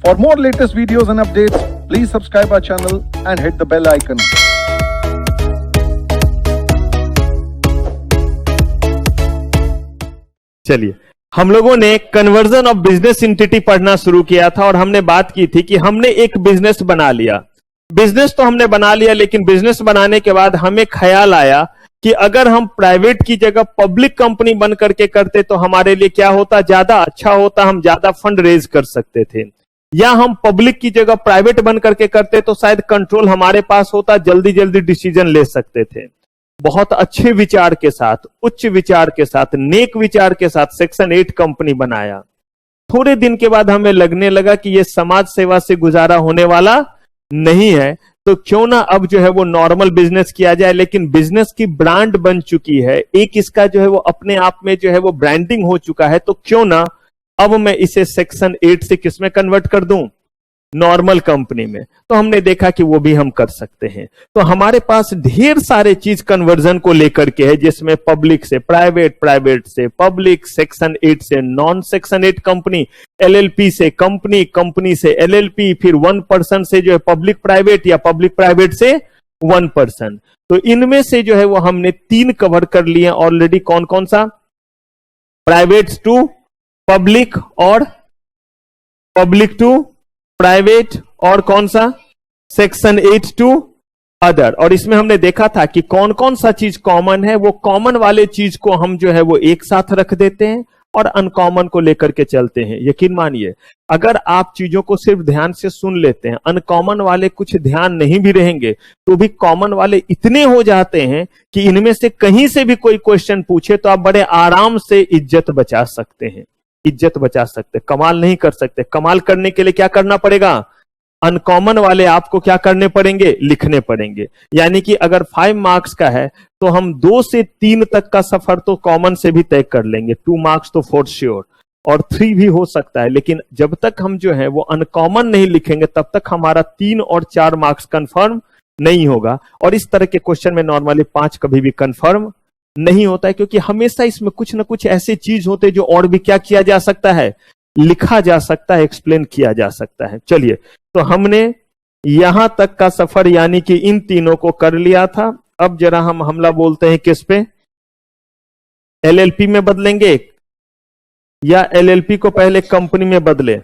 For more latest videos and updates, please subscribe our channel and hit the bell icon. चलिए, हम लोगों ने conversion of business entity पढ़ना शुरू किया था और हमने बात की थी कि हमने एक बिजनेस बना लिया। बिजनेस तो हमने बना लिया, लेकिन बिजनेस बनाने के बाद हमें ख्याल आया कि अगर हम प्राइवेट की जगह पब्लिक कंपनी बन करके करते तो हमारे लिए क्या होता, ज्यादा अच्छा होता, हम ज्यादा फंड रेज कर सकते थे। या हम पब्लिक की जगह प्राइवेट बन करके करते तो शायद कंट्रोल हमारे पास होता, जल्दी जल्दी डिसीजन ले सकते थे। बहुत अच्छे विचार के साथ, उच्च विचार के साथ, नेक विचार के साथ सेक्शन 8 कंपनी बनाया। थोड़े दिन के बाद हमें लगने लगा कि यह समाज सेवा से गुजारा होने वाला नहीं है, तो क्यों ना अब जो है वो नॉर्मल बिजनेस किया जाए। लेकिन बिजनेस की ब्रांड बन चुकी है, एक इसका जो है वो अपने आप में जो है वो ब्रांडिंग हो चुका है, तो क्यों ना अब मैं इसे सेक्शन 8 से किसमें कन्वर्ट कर दूं, नॉर्मल कंपनी में। तो हमने देखा कि वो भी हम कर सकते हैं। तो हमारे पास ढेर सारे चीज कन्वर्जन को लेकर के है, जिसमें पब्लिक से प्राइवेट, प्राइवेट से पब्लिक, सेक्शन 8 से नॉन सेक्शन 8 कंपनी, एलएलपी से कंपनी, कंपनी से एलएलपी, फिर 1% से जो है पब्लिक प्राइवेट या पब्लिक प्राइवेट से 1%। तो इनमें से जो है वो हमने 3 कवर कर लिए ऑलरेडी। कौन कौन सा, प्राइवेट टू पब्लिक और पब्लिक टू प्राइवेट, और कौन सा, सेक्शन 8 टू अदर। और इसमें हमने देखा था कि कौन कौन सा चीज कॉमन है, वो कॉमन वाले चीज को हम जो है वो एक साथ रख देते हैं और अनकॉमन को लेकर के चलते हैं। यकीन मानिए, अगर आप चीजों को सिर्फ ध्यान से सुन लेते हैं, अनकॉमन वाले कुछ ध्यान नहीं भी रहेंगे तो भी कॉमन वाले इतने हो जाते हैं कि इनमें से कहीं से भी कोई क्वेश्चन पूछे तो आप बड़े आराम से इज्जत बचा सकते हैं, इज्जत बचा सकते। कमाल नहीं कर सकते। कमाल करने के लिए क्या करना पड़ेगा, अनकॉमन वाले आपको क्या करने पड़ेंगे, लिखने पड़ेंगे। यानी कि अगर 5 मार्क्स का है तो हम 2 से 3 तक का सफर तो कॉमन से भी तय कर लेंगे, 2 मार्क्स तो फॉर श्योर, और 3 भी हो सकता है। लेकिन जब तक हम जो है वो अनकॉमन नहीं लिखेंगे तब तक हमारा 3 और 4 मार्क्स कंफर्म नहीं होगा। और इस तरह के क्वेश्चन में नॉर्मली 5 कभी भी कंफर्म नहीं होता है, क्योंकि हमेशा इसमें कुछ ना कुछ ऐसे चीज होते हैं जो और भी क्या किया जा सकता है, लिखा जा सकता है, एक्सप्लेन किया जा सकता है। चलिए, तो हमने यहां तक का सफर यानी कि इन तीनों को कर लिया था। अब जरा हम हमला बोलते हैं किस पे, एलएलपी में बदलेंगे या एलएलपी को पहले कंपनी में बदले,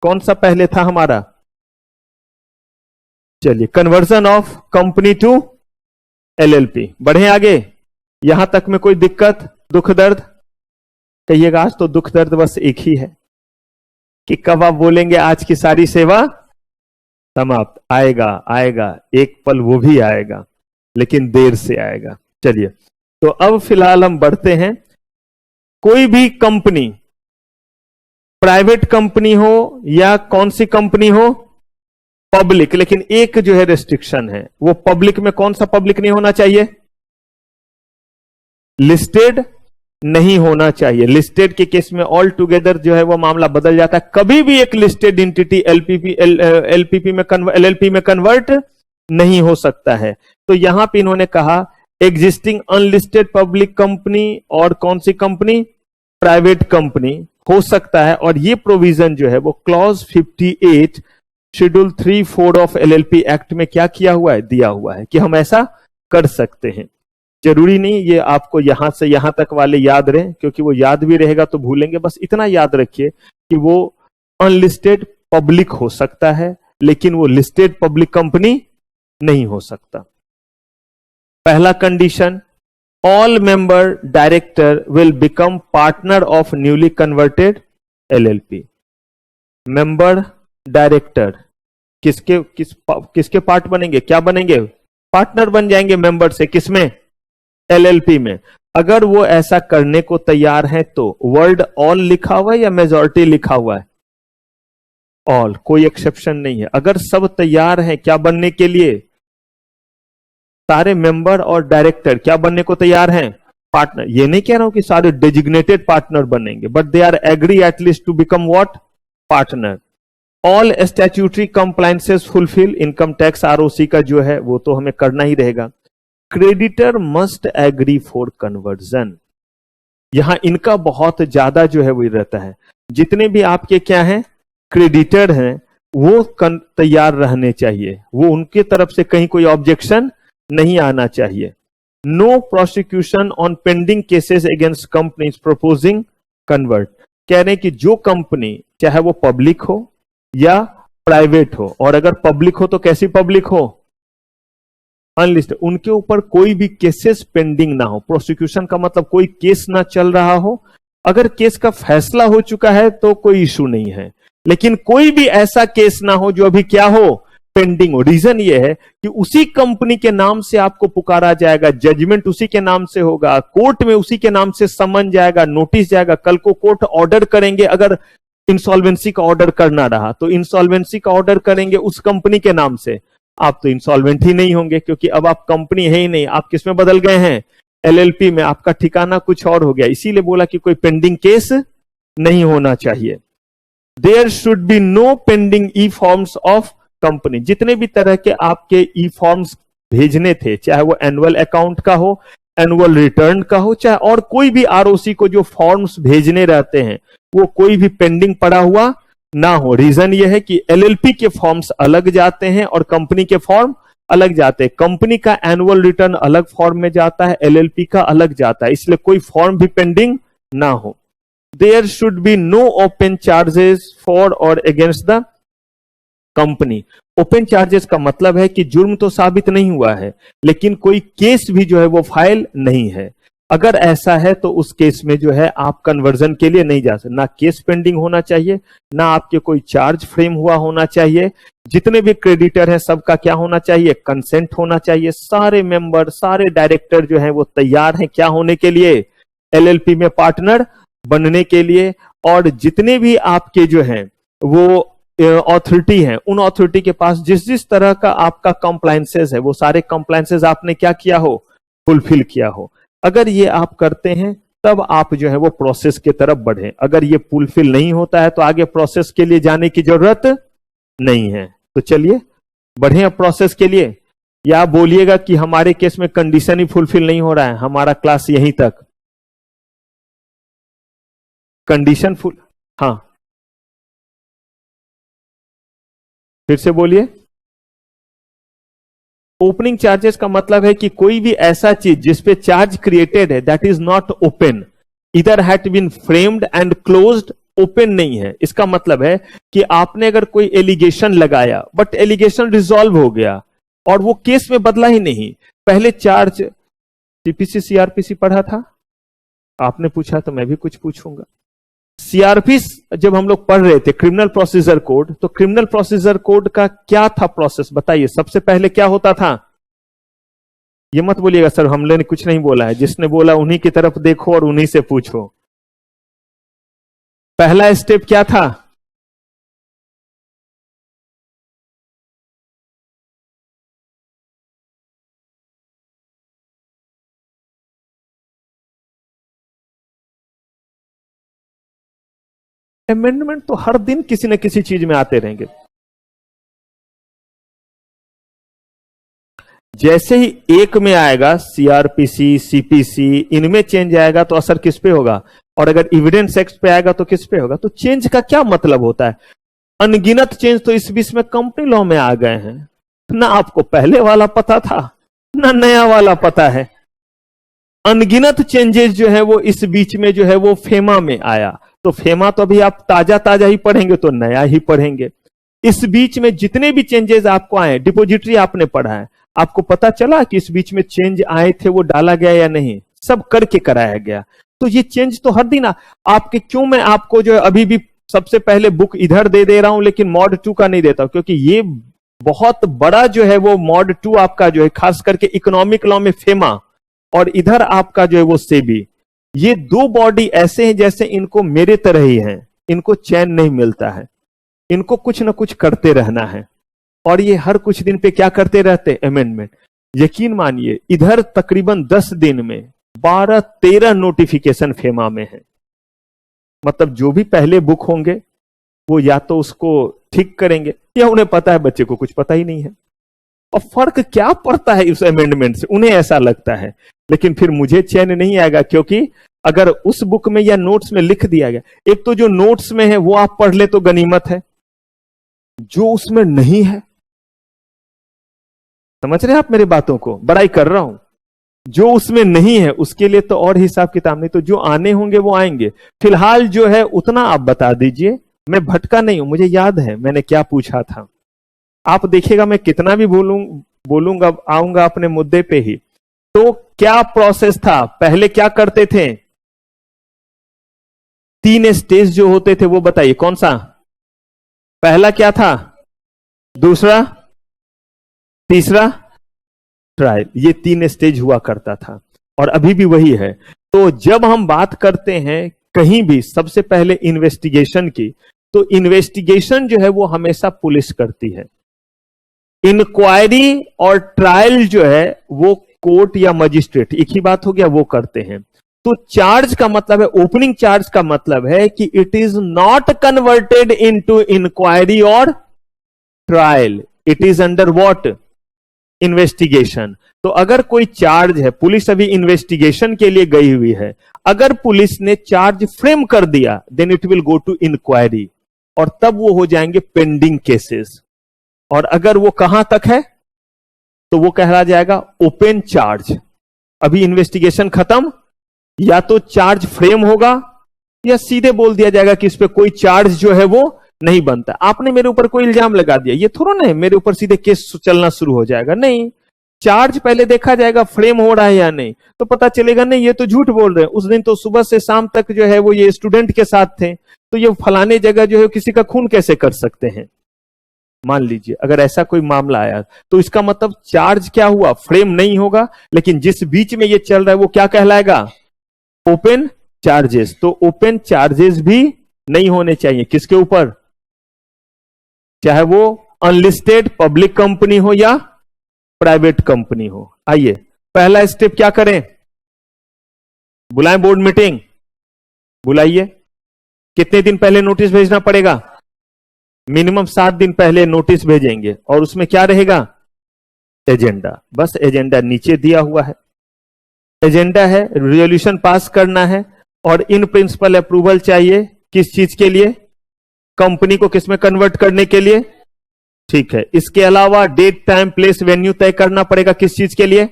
कौन सा पहले था हमारा। चलिए, conversion of company to LLP. बढ़े आगे, यहां तक में कोई दिक्कत, दुख दर्द, कहिएगा। आज तो दुख दर्द बस एक ही है कि कब आप बोलेंगे आज की सारी सेवा समाप्त। आएगा आएगा, एक पल वो भी आएगा, लेकिन देर से आएगा। चलिए, तो अब फिलहाल हम बढ़ते हैं। कोई भी कंपनी, प्राइवेट कंपनी हो या कौन सी कंपनी हो, पब्लिक, लेकिन एक जो है रेस्ट्रिक्शन है, वो पब्लिक में कौन सा पब्लिक नहीं होना चाहिए, लिस्टेड नहीं होना चाहिए। लिस्टेड के केस में ऑल टुगेदर जो है वो मामला बदल जाता है। कभी भी एक लिस्टेड एंटिटी एलपीपी में एलएलपी में कन्वर्ट नहीं हो सकता है। तो यहां पे इन्होंने कहा एग्जिस्टिंग अनलिस्टेड पब्लिक कंपनी और कौन सी कंपनी, प्राइवेट कंपनी हो सकता है। और ये प्रोविजन जो है वो clause 58 schedule 3(4) of LLP act में क्या किया हुआ है, दिया हुआ है कि हम ऐसा कर सकते हैं। जरूरी नहीं ये आपको यहां से यहां तक वाले याद रहे, क्योंकि वो याद भी रहेगा तो भूलेंगे। बस इतना याद रखिए कि वो अनलिस्टेड पब्लिक हो सकता है, लेकिन वो लिस्टेड पब्लिक कंपनी नहीं हो सकता। पहला condition, all member director will become partner of newly converted LLP. Member director किसके पार्ट बनेंगे, क्या बनेंगे, पार्टनर बन जाएंगे मेंबर से, किसमें, एलएलपी में। अगर वो ऐसा करने को तैयार है तो वर्ड ऑल लिखा हुआ है या मेजॉरिटी लिखा हुआ है, ऑल, कोई एक्सेप्शन नहीं है। अगर सब तैयार है क्या बनने के लिए, सारे मेंबर और डायरेक्टर क्या बनने को तैयार हैं, पार्टनर। ये नहीं कह रहा हूं कि सारे डेजिग्नेटेड पार्टनर बनेंगे, but they are agree at least to become what, partner. All statutory compliances fulfil, income tax ROC का जो है वो तो हमें करना ही रहेगा। Creditor must agree for conversion, यहां इनका बहुत ज्यादा जो है वो रहता है। जितने भी आपके क्या हैं, क्रेडिटर हैं, वो तैयार रहने चाहिए, वो उनके तरफ से कहीं कोई ऑब्जेक्शन नहीं आना चाहिए। No prosecution on pending cases against companies proposing convert. कह रहे हैं कि जो कंपनी चाहे वो पब्लिक हो या प्राइवेट हो, और अगर पब्लिक हो तो कैसी पब्लिक हो, अनलिस्टेड, उनके ऊपर कोई भी केसेस पेंडिंग ना हो। प्रोसिक्यूशन का मतलब कोई केस ना चल रहा हो। अगर केस का फैसला हो चुका है तो कोई इशू नहीं है, लेकिन कोई भी ऐसा केस ना हो जो अभी क्या हो, पेंडिंग हो। रीजन ये है कि उसी कंपनी के नाम से आपको पुकारा जाएगा, जजमेंट उसी के नाम से होगा, कोर्ट में उसी के नाम से समन जाएगा, नोटिस जाएगा, कल को कोर्ट ऑर्डर करेंगे। अगर इंसॉल्वेंसी का ऑर्डर करना रहा तो इंसॉल्वेंसी का ऑर्डर करेंगे उस कंपनी के नाम से, आप तो इंसॉल्वेंट ही नहीं होंगे, क्योंकि अब आप कंपनी है ही नहीं, आप किसमें बदल गए हैं, एलएलपी में। आपका ठिकाना कुछ और हो गया। इसीलिए बोला कि कोई पेंडिंग केस नहीं होना चाहिए। There should be no pending e forms of company. जितने भी तरह के आपके ई फॉर्म्स भेजने थे, चाहे वो एनुअल अकाउंट का हो, एनुअल रिटर्न का हो, चाहे और कोई भी आरओसी को जो फॉर्म्स भेजने रहते हैं, वो कोई भी पेंडिंग पड़ा हुआ ना हो। रीजन ये है कि एलएलपी के फॉर्म्स अलग जाते हैं और कंपनी के फॉर्म अलग जाते हैं। कंपनी का एनुअल रिटर्न अलग फॉर्म में जाता है, एलएलपी का अलग जाता है, इसलिए कोई फॉर्म भी पेंडिंग ना हो। There should be no open charges for or against the company. Open charges का मतलब है कि जुर्म तो साबित नहीं हुआ है, लेकिन कोई केस भी जो है वो फाइल नहीं है। अगर ऐसा है तो उस केस में जो है आप कन्वर्जन के लिए नहीं जा सकते। ना केस पेंडिंग होना चाहिए, ना आपके कोई चार्ज फ्रेम हुआ होना चाहिए। जितने भी क्रेडिटर हैं सबका क्या होना चाहिए, कंसेंट होना चाहिए। सारे मेंबर, सारे डायरेक्टर जो हैं वो तैयार हैं क्या होने के लिए, एलएलपी में पार्टनर बनने के लिए। और जितने भी आपके जो हैं वो अथॉरिटी हैं, उन अथॉरिटी के पास जिस जिस तरह का आपका कंप्लायंसेस है, वो सारे कंप्लायंसेस आपने क्या किया हो, फुलफिल किया हो। अगर ये आप करते हैं तब आप जो है वो प्रोसेस की तरफ बढ़े। अगर ये फुलफिल नहीं होता है तो आगे प्रोसेस के लिए जाने की जरूरत नहीं है। तो चलिए बढ़े अब प्रोसेस के लिए। या आप बोलिएगा कि हमारे केस में कंडीशन ही फुलफिल नहीं हो रहा है, हमारा क्लास यहीं तक, कंडीशन फुल। हाँ फिर से बोलिए। ओपनिंग चार्जेस का मतलब है कि कोई भी ऐसा चीज जिसपे चार्ज क्रिएटेड है दैट इज नॉट ओपन, इधर had been framed and closed, open नहीं है। इसका मतलब है कि आपने अगर कोई एलिगेशन लगाया बट एलिगेशन रिजॉल्व हो गया और वो केस में बदला ही नहीं। पहले चार्ज, सीपीसी सीआरपीसी पढ़ा था आपने, पूछा तो मैं भी कुछ पूछूंगा। सीआरपी जब हम लोग पढ़ रहे थे क्रिमिनल प्रोसीजर कोड, तो क्रिमिनल प्रोसीजर कोड का क्या था प्रोसेस बताइए। सबसे पहले क्या होता था, ये मत बोलिएगा सर हमने कुछ नहीं बोला है, जिसने बोला उन्हीं की तरफ देखो और उन्हीं से पूछो। पहला स्टेप क्या था, अमेंडमेंट तो हर दिन किसी न किसी चीज में आते रहेंगे। जैसे ही एक में आएगा सीआरपीसी, सीपीसी, इनमें चेंज आएगा तो असर किस पे होगा, और अगर एविडेंस एक्ट पे आएगा तो किस पे होगा। तो चेंज का क्या मतलब होता है, अनगिनत चेंज तो इस बीच में कंपनी लॉ में आ गए हैं। ना आपको पहले वाला पता था ना नया वाला पता है। अनगिनत चेंजेस जो है वो इस बीच में जो है वो फेमा में आया, तो फेमा तो अभी आप ताजा ताजा ही पढ़ेंगे तो नया ही पढ़ेंगे। इस बीच में जितने भी चेंजेस आपको आए, डिपोजिटरी आपने पढ़ा है, आपको पता चला कि इस बीच में चेंज आए थे वो डाला गया या नहीं, सब करके कराया गया। तो ये चेंज तो हर दिन आपके, क्यों मैं आपको जो है अभी भी सबसे पहले बुक इधर दे रहा हूं लेकिन मॉड 2 का नहीं देता, क्योंकि ये बहुत बड़ा जो है वो मॉड 2 आपका जो है खास करके इकोनॉमिक लॉ में फेमा, और इधर आपका जो है वो सेबी। ये दो बॉडी ऐसे हैं जैसे इनको मेरे तरह ही हैं, इनको चैन नहीं मिलता है, इनको कुछ ना कुछ करते रहना है, और ये हर कुछ दिन पे क्या करते रहते हैं, अमेंडमेंट। यकीन मानिए इधर तकरीबन 10 दिन में 12-13 नोटिफिकेशन फेमा में है। मतलब जो भी पहले बुक होंगे वो या तो उसको ठीक करेंगे या उन्हें पता है बच्चे को कुछ पता ही नहीं है। और फर्क क्या पड़ता है इस अमेंडमेंट से, उन्हें ऐसा लगता है, लेकिन फिर मुझे चैन नहीं आएगा, क्योंकि अगर उस बुक में या नोट्स में लिख दिया गया, एक तो जो नोट्स में है वो आप पढ़ ले तो गनीमत है, जो उसमें नहीं है, समझ रहे हैं आप मेरी बातों को, बड़ाई कर रहा हूं, जो उसमें नहीं है उसके लिए तो और हिसाब किताब नहीं, तो जो आने होंगे वो आएंगे। फिलहाल जो है उतना आप बता दीजिए, मैं भटका नहीं हूं, मुझे याद है मैंने क्या पूछा था। आप देखिएगा मैं कितना भी बोलूंगा आऊंगा अपने मुद्दे पे ही। तो क्या प्रोसेस था, पहले क्या करते थे, 3 स्टेज जो होते थे वो बताइए कौन सा। पहला क्या था, दूसरा, तीसरा, ट्रायल, ये 3 स्टेज हुआ करता था और अभी भी वही है। तो जब हम बात करते हैं कहीं भी सबसे पहले इन्वेस्टिगेशन की, तो इन्वेस्टिगेशन जो है वो हमेशा पुलिस करती है। इंक्वायरी और ट्रायल जो है वो कोर्ट या मजिस्ट्रेट, एक ही बात हो गया, वो करते हैं। तो चार्ज का मतलब है, ओपनिंग चार्ज का मतलब है कि it is not converted into inquiry or trial, it is under what, investigation. तो अगर कोई चार्ज है, पुलिस अभी इन्वेस्टिगेशन के लिए गई हुई है, अगर पुलिस ने चार्ज फ्रेम कर दिया then it will go to inquiry और तब वो हो जाएंगे पेंडिंग केसेस। और अगर वो कहां तक है तो वो कहला जाएगा ओपन चार्ज। अभी इन्वेस्टिगेशन खत्म, या तो चार्ज फ्रेम होगा या सीधे बोल दिया जाएगा कि इस पे कोई चार्ज जो है वो नहीं बनता। आपने मेरे ऊपर कोई इल्जाम लगा दिया, ये थोड़ा ना है मेरे ऊपर सीधे केस चलना शुरू हो जाएगा, नहीं, चार्ज पहले देखा जाएगा फ्रेम हो रहा है या नहीं, तो पता चलेगा नहीं ये तो झूठ बोल रहे हैं, उस दिन तो सुबह से शाम तक जो है वो ये स्टूडेंट के साथ थे, तो ये फलाने जगह जो है किसी का खून कैसे कर सकते हैं। मान लीजिए अगर ऐसा कोई मामला आया तो इसका मतलब चार्ज क्या हुआ, फ्रेम नहीं होगा, लेकिन जिस बीच में ये चल रहा है वो क्या कहलाएगा, ओपन चार्जेस। तो ओपन चार्जेस भी नहीं होने चाहिए किसके ऊपर, चाहे वो अनलिस्टेड पब्लिक कंपनी हो या प्राइवेट कंपनी हो। आइए पहला स्टेप क्या करें, बुलाएं बोर्ड मीटिंग, बुलाइए। कितने दिन पहले नोटिस भेजना पड़ेगा, मिनिमम 7 दिन पहले नोटिस भेजेंगे और उसमें क्या रहेगा, एजेंडा, बस एजेंडा नीचे दिया हुआ है, एजेंडा है, रेजोल्यूशन पास करना है और इन प्रिंसिपल अप्रूवल चाहिए किस चीज के लिए, कंपनी को किसमें कन्वर्ट करने के लिए, ठीक है। इसके अलावा डेट टाइम प्लेस वेन्यू तय करना पड़ेगा किस चीज के लिए,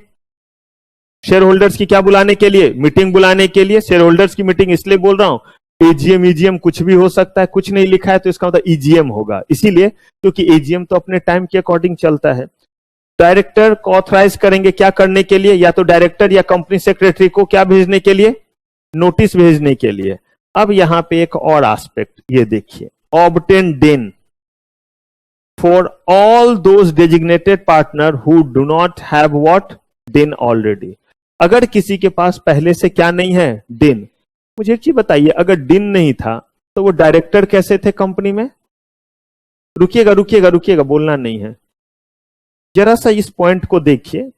शेयर होल्डर्स की क्या बुलाने के लिए, मीटिंग बुलाने के लिए। शेयर होल्डर्स की मीटिंग इसलिए बोल रहा हूं, एजीएम ईजीएम कुछ भी हो सकता है, कुछ नहीं लिखा है तो इसका मतलब ईजीएम होगा, इसीलिए क्योंकि एजीएम तो अपने टाइम के अकॉर्डिंग चलता है। डायरेक्टर को ऑथराइज करेंगे क्या करने के लिए, या तो डायरेक्टर या कंपनी सेक्रेटरी को क्या भेजने के लिए, नोटिस भेजने के लिए। अब यहां पे एक और एस्पेक्ट ये देखिए, ऑब्टेन डिन for all those designated partner who do not have what, डिन ऑलरेडी। अगर किसी के पास पहले से क्या नहीं है, डिन। मुझे एक चीज बताइए, अगर डिन नहीं था तो वो डायरेक्टर कैसे थे कंपनी में, रुकिएगा रुकिएगा रुकिएगा, बोलना नहीं है, जरा सा इस पॉइंट को देखिए।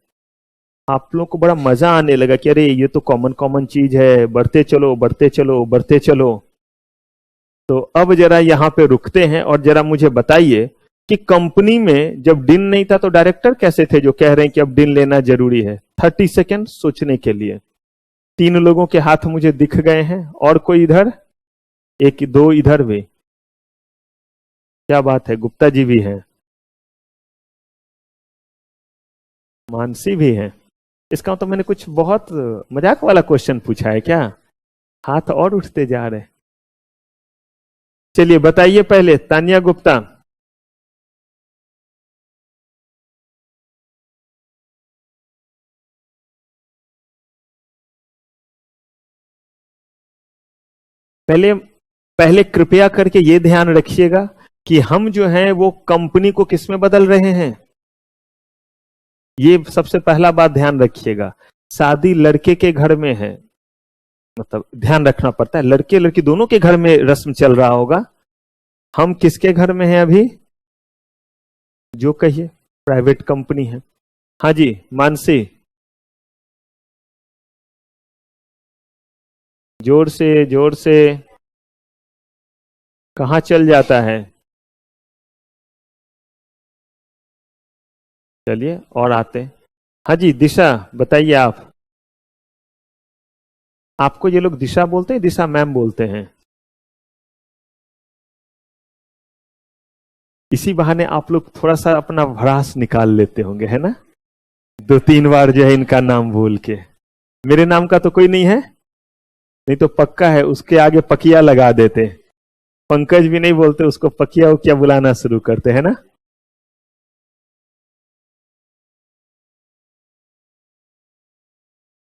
आप लोगों को बड़ा मजा आने लगा कि अरे ये तो कॉमन कॉमन चीज है, बढ़ते चलो बढ़ते चलो बढ़ते चलो। तो अब जरा यहां पे रुकते हैं और जरा मुझे बताइए कि कंपनी में जब डिन नहीं था तो डायरेक्टर कैसे थे जो कह रहे हैं कि अब डिन लेना जरूरी है। 30 सेकेंड सोचने के लिए। 3 लोगों के हाथ मुझे दिख गए हैं, और कोई इधर, एक दो इधर भी, क्या बात है, गुप्ता जी भी हैं, मानसी भी हैं। इसका मतलब मैंने कुछ बहुत मजाक वाला क्वेश्चन पूछा है क्या, हाथ और उठते जा रहे हैं। चलिए बताइए पहले, तानिया गुप्ता। पहले पहले कृपया करके ये ध्यान रखिएगा कि हम जो हैं वो कंपनी को किस में बदल रहे हैं, ये सबसे पहला बात ध्यान रखिएगा। शादी लड़के के घर में है, मतलब ध्यान रखना पड़ता है, लड़के लड़की दोनों के घर में रस्म चल रहा होगा। हम किसके घर में हैं अभी, जो कहिए, प्राइवेट कंपनी है। हाँ जी मानसी, जोर से, कहाँ चल जाता है। चलिए और आते हैं। हाँ जी दिशा बताइए आप, आपको ये लोग दिशा बोलते हैं, दिशा मैम बोलते हैं। इसी बहाने आप लोग थोड़ा सा अपना भड़ास निकाल लेते होंगे, है ना? 2-3 बार जो है इनका नाम बोल के। मेरे नाम का तो कोई नहीं है, नहीं तो पक्का है उसके आगे पकिया लगा देते। पंकज भी नहीं बोलते, उसको पकिया उकिया बुलाना शुरू करते हैं ना।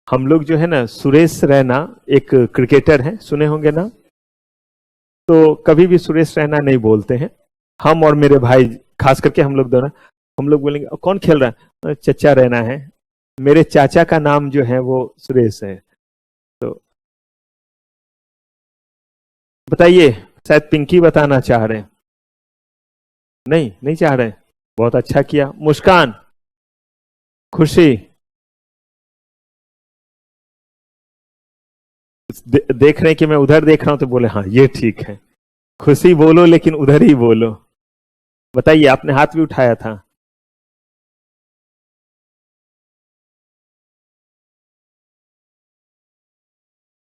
हम लोग जो है ना, सुरेश रैना एक क्रिकेटर हैं, सुने होंगे ना? तो कभी भी सुरेश रैना नहीं बोलते हैं। हम और मेरे भाई, खास करके हम लोग दोनों, हम लोग बोलेंगे कौन खेल रहा है? चचा रैना है। मेरे चाचा का नाम जो है वो सुरेश है। तो बताइए, शायद पिंकी बताना चाह रहे हैं। नहीं चाह रहे। बहुत अच्छा किया। मुस्कान, खुशी, देख रहे हैं कि मैं उधर देख रहा हूं तो बोले हाँ ये ठीक है। खुशी बोलो लेकिन उधर ही बोलो। बताइए, आपने हाथ भी उठाया था।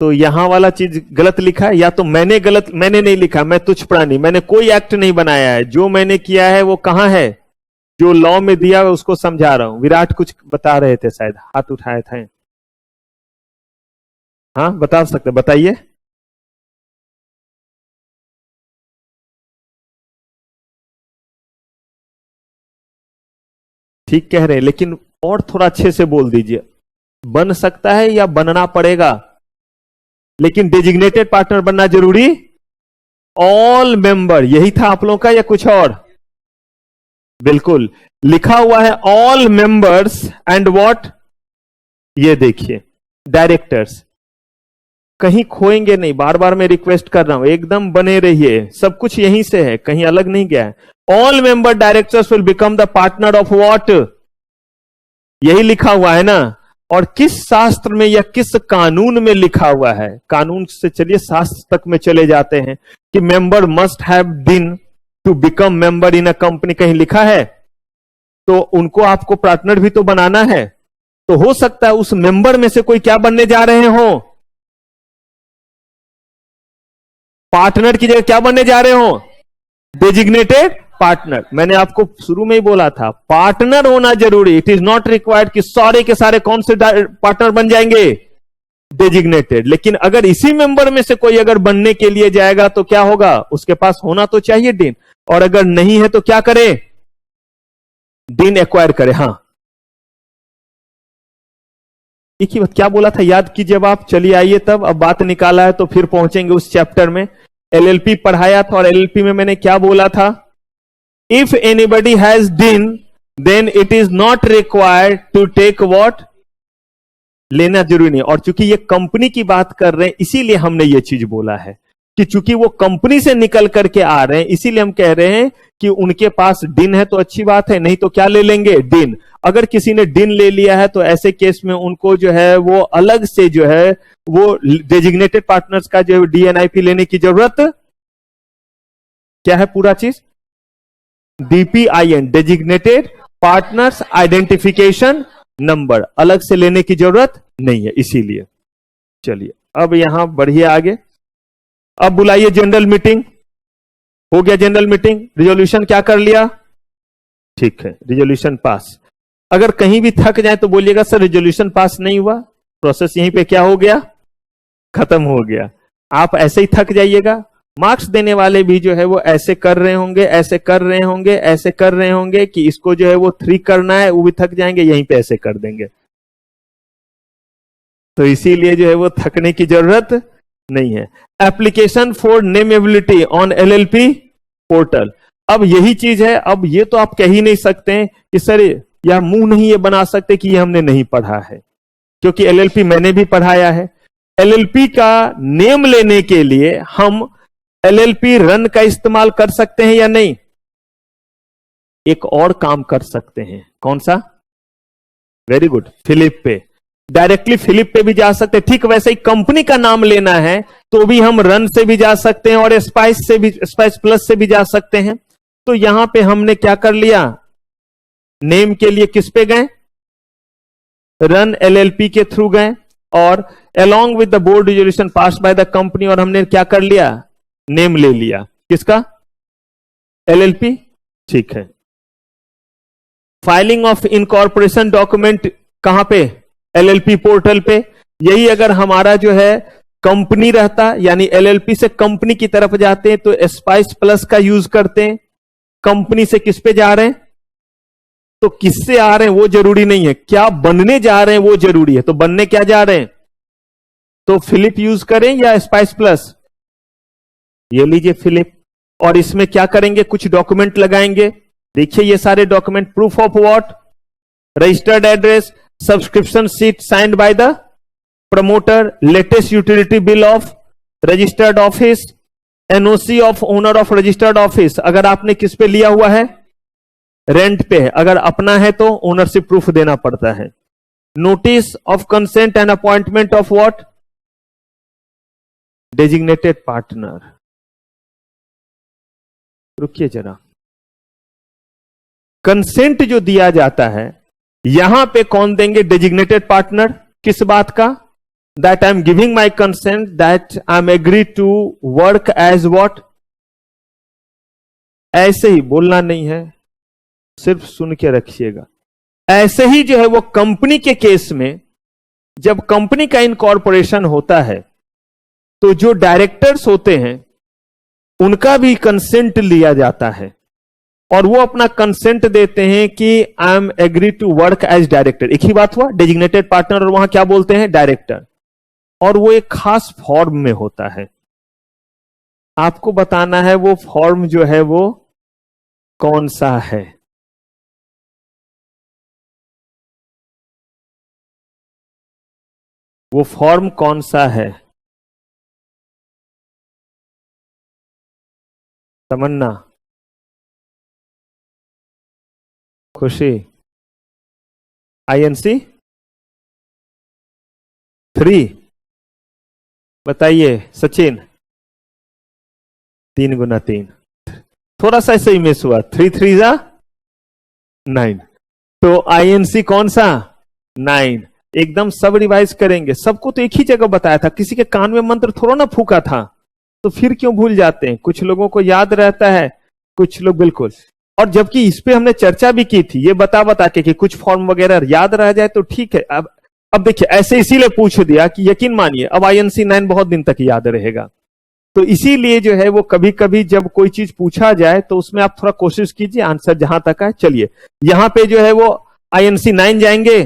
तो यहां वाला चीज गलत लिखा है, या तो मैंने नहीं लिखा, मैं तुच्छ प्राणी, मैंने कोई एक्ट नहीं बनाया है। जो मैंने किया है वो कहां है, जो लॉ में दिया है उसको समझा रहा हूं। विराट कुछ बता रहे थे, शायद हाथ उठाए थे। हाँ बता सकते, बताइए। ठीक कह रहे हैं, लेकिन और थोड़ा अच्छे से बोल दीजिए। बन सकता है या बनना पड़ेगा, लेकिन डेजिग्नेटेड पार्टनर बनना जरूरी। ऑल मेंबर, यही था आप लोगों का या कुछ और? बिल्कुल लिखा हुआ है ऑल मेंबर्स एंड व्हाट, ये देखिए डायरेक्टर्स। कहीं खोएंगे नहीं, बार बार मैं रिक्वेस्ट कर रहा हूं, एकदम बने रहिए। सब कुछ यहीं से है, कहीं अलग नहीं गया है। All member directors will become the partner of what, यही लिखा हुआ है ना। और किस शास्त्र में या किस कानून में लिखा हुआ है? कानून से चलिए शास्त्र तक में चले जाते हैं कि member must have been to become member in a company, कहीं लिखा है? तो उनको आपको पार्टनर भी तो बनाना है। तो हो सकता है उस मेंबर में से कोई क्या बनने जा रहे हो, पार्टनर की जगह क्या बनने जा रहे हो? Designated partner. मैंने आपको शुरू में ही बोला था, पार्टनर होना जरूरी। इट इज नॉट रिक्वायर्ड कि सारे के सारे कौन से पार्टनर बन जाएंगे, डेजिग्नेटेड। लेकिन अगर इसी मेंबर में से कोई अगर बनने के लिए जाएगा तो क्या होगा, उसके पास होना तो चाहिए डीन। और अगर नहीं है तो क्या करे, डीन एक्वायर करे। हाँ एक ही बात क्या बोला था, याद कीजिए। जब आप चलिए आइए, तब अब बात निकाला है तो फिर पहुंचेंगे उस चैप्टर में। एलएलपी पढ़ाया था और एलएलपी में मैंने क्या बोला था? If anybody has been then it is not required to take what, लेना जरूरी नहीं। और चूंकि ये कंपनी की बात कर रहे हैं, इसीलिए हमने ये चीज बोला है कि चूंकि वो कंपनी से निकल करके आ रहे हैं, इसीलिए हम कह रहे हैं कि उनके पास डिन है तो अच्छी बात है, नहीं तो क्या ले लेंगे, डिन। अगर किसी ने डिन ले लिया है तो ऐसे केस में उनको जो है वो अलग से जो है वो डेजिग्नेटेड पार्टनर्स का जो डीएनआईपी लेने की जरूरत क्या है, पूरा चीज डीपीआईएन, डेजिग्नेटेड पार्टनर्स आइडेंटिफिकेशन नंबर, अलग से लेने की जरूरत नहीं है। इसीलिए चलिए अब यहां बढ़िए आगे। अब बुलाइए जनरल मीटिंग। हो गया जनरल मीटिंग, रिजोल्यूशन क्या कर लिया, ठीक है, रिजोल्यूशन पास। अगर कहीं भी थक जाए तो बोलिएगा सर रिजोल्यूशन पास नहीं हुआ, प्रोसेस यहीं पे क्या हो गया, खत्म हो गया। आप ऐसे ही थक जाइएगा। मार्क्स देने वाले भी जो है वो ऐसे कर रहे होंगे, ऐसे कर रहे होंगे, ऐसे कर रहे होंगे कि इसको जो है वो 3 करना है, वो भी थक जाएंगे, यहीं पे ऐसे कर देंगे। तो इसीलिए जो है वो थकने की जरूरत नहीं है। Application for nameability on LLP portal. अब यही चीज है। अब ये तो आप कह ही नहीं सकते कि सर, या मुंह नहीं ये बना सकते कि ये हमने नहीं पढ़ा है, क्योंकि एलएलपी मैंने भी पढ़ाया है। एलएलपी का नेम लेने के लिए हम एलएलपी रन का इस्तेमाल कर सकते हैं या नहीं? एक और काम कर सकते हैं, कौन सा? वेरी गुड, फिलिप पे। डायरेक्टली फिलिप पे भी जा सकते हैं। ठीक वैसे ही कंपनी का नाम लेना है तो भी हम रन से भी जा सकते हैं और स्पाइस से भी, स्पाइस प्लस से भी जा सकते हैं। तो यहां पे हमने क्या कर लिया, नेम के लिए किस पे गए, रन एलएलपी के थ्रू गए, और along with the board resolution passed by the company, और हमने क्या कर लिया, नेम ले लिया किसका, एलएलपी। ठीक है। फाइलिंग ऑफ इनकॉर्पोरेशन डॉक्यूमेंट कहां पे? एलएलपी पोर्टल पे। यही अगर हमारा जो है कंपनी रहता, यानी एलएलपी से कंपनी की तरफ जाते हैं तो स्पाइस प्लस का यूज करते हैं। कंपनी से किस पे जा रहे हैं? तो किससे आ रहे हैं वो जरूरी नहीं है, क्या बनने जा रहे हैं वो जरूरी है। तो बनने क्या जा रहे हैं? तो फिलिप यूज करें या स्पाइस प्लस? ये लीजिए फिलिप। और इसमें क्या करेंगे? कुछ डॉक्यूमेंट लगाएंगे। देखिए ये सारे document, proof of what? Registered address, subscription seat signed by the promoter, latest utility bill of registered office, NOC of owner of registered office. अगर आपने किस पे लिया हुआ है? रेंट पे है। अगर अपना है तो ओनरशिप प्रूफ देना पड़ता है। Notice of consent and appointment of what? Designated partner. रुकिए जरा, कंसेंट जो दिया जाता है यहां पे कौन देंगे? Designated partner. किस बात का? That I am giving my consent, that I am agree to work as what? ऐसे ही बोलना नहीं है, सिर्फ सुन के रखिएगा। ऐसे ही जो है वो कंपनी के केस में जब कंपनी का इनकॉर्पोरेशन होता है तो जो डायरेक्टर्स होते हैं उनका भी कंसेंट लिया जाता है और वो अपना कंसेंट देते हैं कि I am agree to work as director. एक ही बात हुआ, डेजिग्नेटेड पार्टनर और वहां क्या बोलते हैं? डायरेक्टर। और वो एक खास फॉर्म में होता है। आपको बताना है वो फॉर्म जो है वो कौन सा है। वो फॉर्म कौन सा है? तमन्ना, खुशी, आईएनसी 3, बताइए सचिन। 3 गुना 3, थोड़ा सा ऐसे ही मिस हुआ। 3 3 जा 9। तो आईएनसी कौन सा? 9। एकदम सब रिवाइज करेंगे। सबको तो एक ही जगह बताया था, किसी के कान में मंत्र थोड़ा ना फूका था, तो फिर क्यों भूल जाते हैं? कुछ लोगों को याद रहता है, कुछ लोग बिल्कुल। और जबकि इस पे हमने चर्चा भी की थी, ये बता के कि कुछ फॉर्म वगैरह याद रह जाए तो ठीक है। अब देखिए, ऐसे इसीलिए पूछ दिया कि यकीन मानिए अब आईएनसी 9 बहुत दिन तक याद रहेगा। तो इसीलिए जो है वो कभी कभी जब कोई चीज पूछा जाए तो उसमें आप थोड़ा कोशिश कीजिए आंसर जहां तक है। चलिए यहां पे जो है वो आईएनसी 9 जाएंगे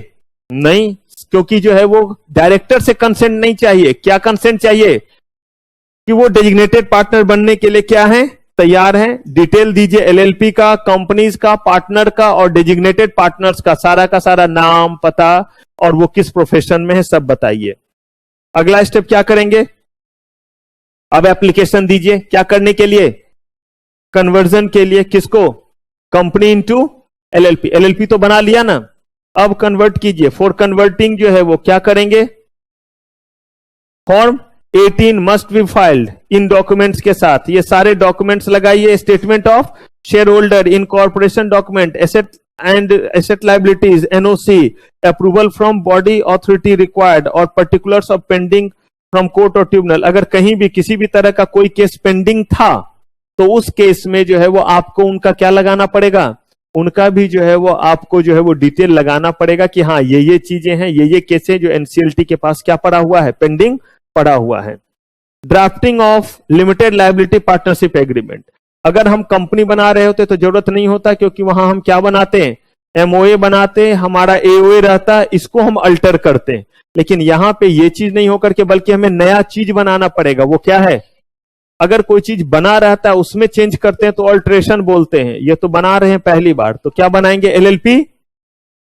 नहीं, क्योंकि जो है वो डायरेक्टर से कंसेंट नहीं चाहिए। क्या कंसेंट चाहिए? कि वो डेजिग्नेटेड पार्टनर बनने के लिए क्या है? तैयार है। डिटेल दीजिए एलएलपी का, कंपनीज का, पार्टनर का और डेजिग्नेटेड पार्टनर्स का सारा नाम, पता और वो किस प्रोफेशन में है सब बताइए। अगला स्टेप क्या करेंगे? अब एप्लीकेशन दीजिए। क्या करने के लिए? कन्वर्जन के लिए। किसको? Company into LLP. एलएलपी तो बना लिया ना, अब कन्वर्ट कीजिए। फॉर कन्वर्टिंग जो है वो क्या करेंगे? Form 18 must be filed in documents के साथ। ये सारे डॉक्यूमेंट्स लगाइए। Statement of shareholder, incorporation document, asset and asset liabilities, NOC, approval from body authority required or particulars of pending from court or tribunal. अगर कहीं भी किसी भी तरह का कोई केस पेंडिंग था तो उस केस में जो है वो आपको उनका क्या लगाना पड़ेगा? उनका भी जो है वो आपको जो है वो डिटेल लगाना पड़ेगा कि हाँ ये चीजें हैं, ये केसें जो एनसीएलटी के पास क्या पड़ा हुआ है? पेंडिंग पड़ा हुआ है। Drafting of limited liability partnership agreement. अगर हम कंपनी बना रहे होते तो जरूरत नहीं होता, क्योंकि वहां हम क्या बनाते हैं? एमओए बनाते हैं, हमारा एओए रहता है, इसको हम अल्टर करते हैं। लेकिन यहां पे ये चीज नहीं होकर के बल्कि हमें नया चीज बनाना पड़ेगा। वो क्या है? अगर कोई चीज बना रहता है उसमें चेंज करते हैं तो अल्ट्रेशन बोलते हैं। ये तो बना रहे हैं पहली बार, तो क्या बनाएंगे? एलएलपी